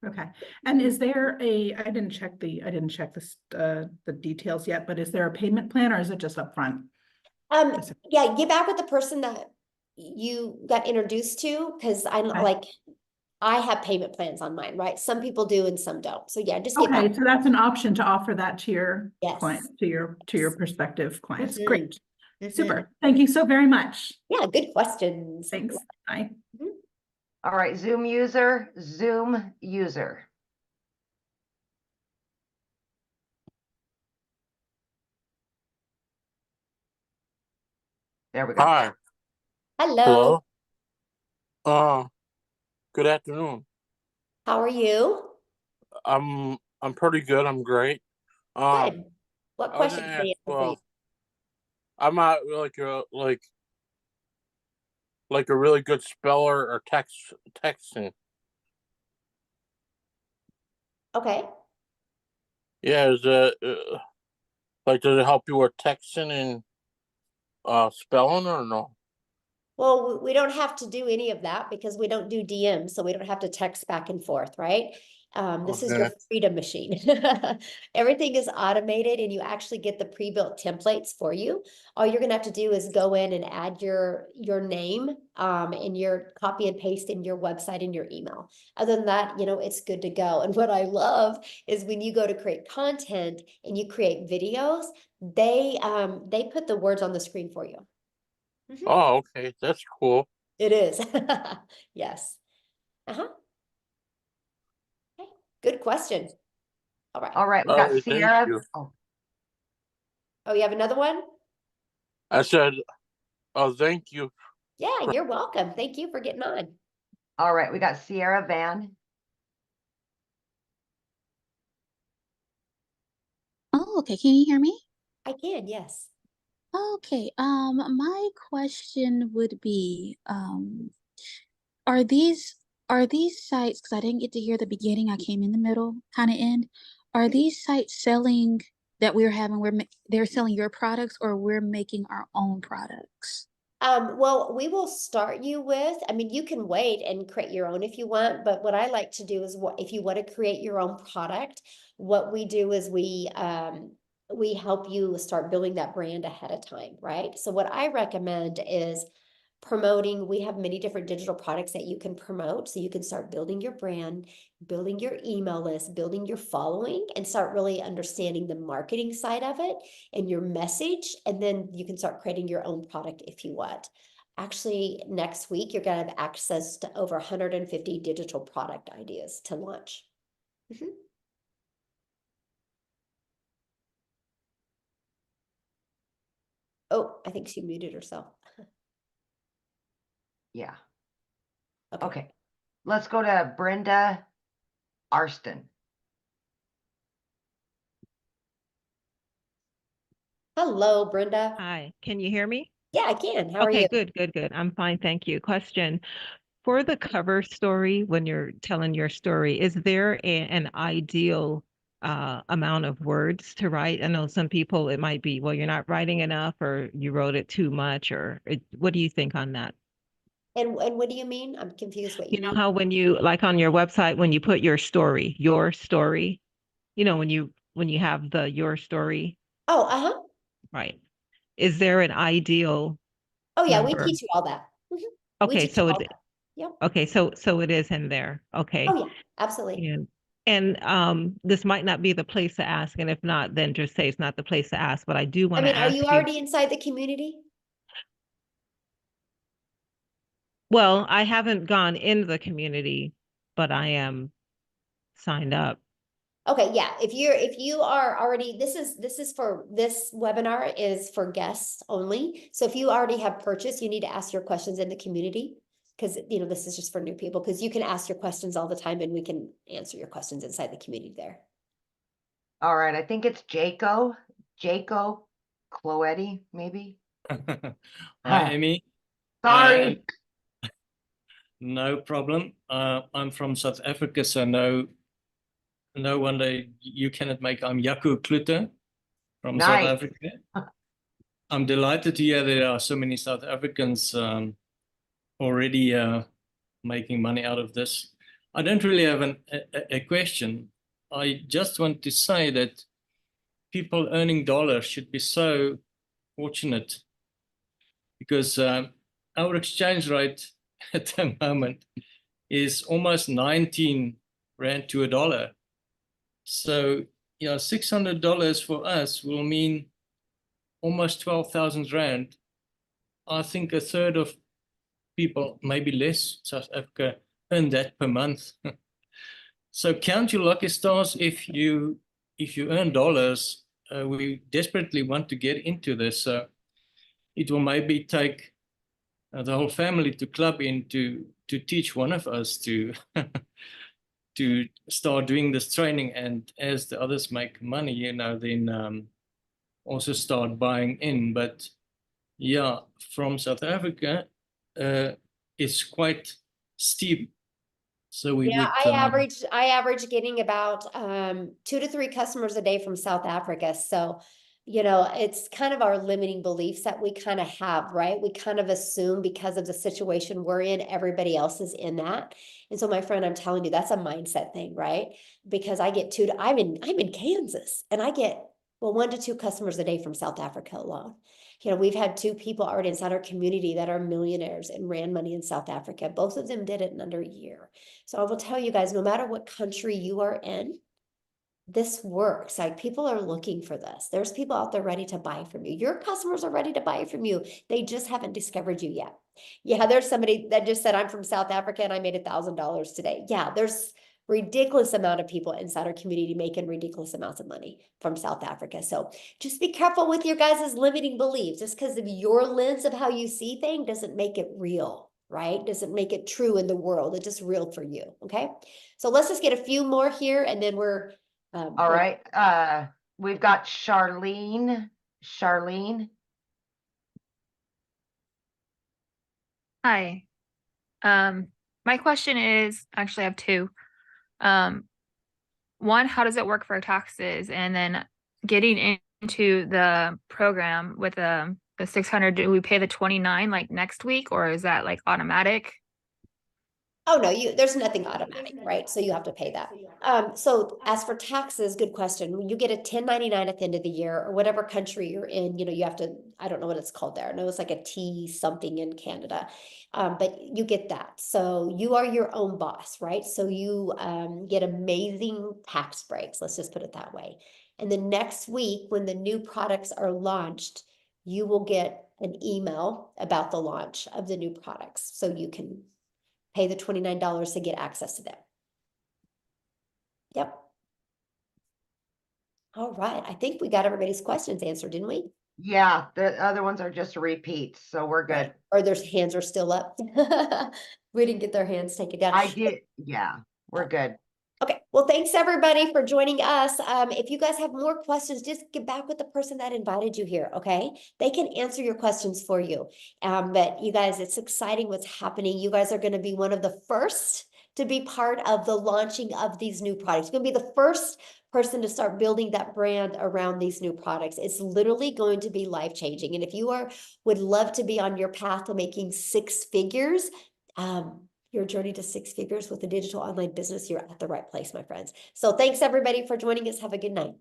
Okay. And is there I didn't check the details yet, but is there a payment plan or is it just upfront? Yeah, get back with the person that you got introduced to, because I have payment plans on mine, right? Some people do and some don't. So yeah, just get Okay, back. so that's an option to offer that to your Yes. client, to your prospective clients. Mhm. Great. Mhm. Super. Thank you so very much. Yeah, good questions. Thanks. Bye. All right, Zoom user. There we go. Hi. Hello. Good afternoon. How are you? I'm pretty good. I'm great. Good. What I was question gonna can I ask, answer for you? I'm not like a really good speller or texting. Okay. Yeah, is it does it help you with texting and spelling or no? Well, we don't have to do any of that because we don't do DMs, so we don't have to text back and forth, right? This is your Okay. freedom machine. Everything is automated and you actually get the pre-built templates for you. All you're gonna have to do is go in and add your name and your copy and paste in your website and your email. Other than that, it's good to go. And what I love is when you go to create content and you create videos, they put the words on the screen for you. Oh, okay, that's cool. It is. Yes. Uh-huh. Okay. Good question. All right. All right, we got Thank Sierra. you. Oh, you have another one? I said, oh, thank you. Yeah, you're welcome. Thank you for getting on. All right, we got Sierra Van. Oh, okay. Can you hear me? I can, yes. Okay. My question would be, are these sites, because I didn't get to hear the beginning, I came in the middle, kind of end. Are these sites selling that we're having, they're selling your products or we're making our own products? Well, we will start you with, I mean, you can wait and create your own if you want, but what I like to do is if you want to create your own product, what we do is we help you start building that brand ahead of time, right? So what I recommend is promoting. We have many different digital products that you can promote, so you can start building your brand, building your email list, building your following, and start really understanding the marketing side of it and your message, and then you can start creating your own product if you want. Actually, next week you're going to have access to over 150 digital product ideas to launch. Oh, I think she muted herself. Yeah. Okay. Let's go to Brenda Arston. Hello, Brenda. Hi, can you hear me? Yeah, I can. How are Okay, you? good. I'm fine, thank you. Question. For the cover story, when you're telling your story, is there an ideal amount of words to write? I know some people, it might be, well, you're not writing enough or you wrote it too much, or what do you think on that? And what do you mean? I'm confused what you You know mean. how when you, like on your website, when you put your story, when you have the your story, Oh, uh-huh. right? Is there an ideal Oh yeah, we number? teach you all that. We Okay, teach you so all it, that. Yep. okay, so it is in there. Okay. Oh yeah, absolutely. And this might not be the place to ask, and if not, then just say it's not the place to ask. But I do I want to mean, are you ask you. already inside the community? Well, I haven't gone into the community, but I am signed up. Okay, yeah. If you are already, this is for this webinar is for guests only. So if you already have purchased, you need to ask your questions in the community, because this is just for new people, because you can ask your questions all the time and we can answer your questions inside the community there. All right, I think it's Jaco Cloetti, maybe. Huh. Amy. Sorry. No problem. I'm from South Africa, so no wonder you cannot make. I'm Jaco Klute from South Nice. Africa. I'm delighted to hear there are so many South Africans already making money out of this. I don't really have a question. I just want to say that people earning dollars should be so fortunate, because our exchange rate at the moment is almost 19 rand to a dollar. So yeah, $600 for us will mean almost 12,000 rand. I think a third of people, maybe less, South Africa earn that per month. So count your lucky stars if you earn dollars. We desperately want to get into this. It will maybe take the whole family to club in to teach one of us to to start doing this training, and as the others make money, you know, then also start buying in. But yeah, from South Africa, it's quite steep. So we Yeah, would I average getting about 2 to 3 customers a day from South Africa. So, you know, it's kind of our limiting beliefs that we kind of have, right? We kind of assume because of the situation we're in, everybody else is in that. And so, my friend, I'm telling you, that's a mindset thing, right? Because I get I'm in Kansas, and I get 1 to 2 customers a day from South Africa alone. You know, we've had 2 people already inside our community that are millionaires and ran money in South Africa. Both of them did it in under a year. So I will tell you guys, no matter what country you are in, this works. Like, people are looking for this. There's people out there ready to buy from you. Your customers are ready to buy from you. They just haven't discovered you yet. Yeah, there's somebody that just said, I'm from South Africa and I made $1,000 today. Yeah, there's ridiculous amount of people inside our community making ridiculous amounts of money from South Africa. So just be careful with your guys' limiting beliefs. Just because of your lens of how you see things doesn't make it real, right? Doesn't make it true in the world. It's just real for you. Okay. So let's just get a few more here, and then we're all right. We've got Charlene. Hi. My question is, actually I have 2. One, how does it work for taxes? And then getting into the program with the 600, do we pay the 29 like next week, or is that like automatic? Oh, no, there's nothing automatic, right? So you have to pay that. So as for taxes, good question. You get a 1099 at the end of the year, or whatever country you're in, you know, you have to, I don't know what it's called there. I know it's like a T something in Canada, but you get that. So you are your own boss, right? So you get amazing tax breaks. Let's just put it that way. And the next week, when the new products are launched, you will get an email about the launch of the new products. So you can pay the $29 to get access to them. Yep. All right. I think we got everybody's questions answered, didn't we? Yeah, the other ones are just repeats, so we're good. Right. Or their hands are still up. We didn't get their hands taken down. I did. Yeah, we're good. Okay. Well, thanks everybody for joining us. If you guys have more questions, just get back with the person that invited you here. Okay. They can answer your questions for you. But you guys, it's exciting what's happening. You guys are going to be one of the first to be part of the launching of these new products. You're going to be the first person to start building that brand around these new products. It's literally going to be life-changing. And if you would love to be on your path to making 6 figures, your journey to 6 figures with a digital online business, you're at the right place, my friends. So thanks everybody for joining us. Have a good night.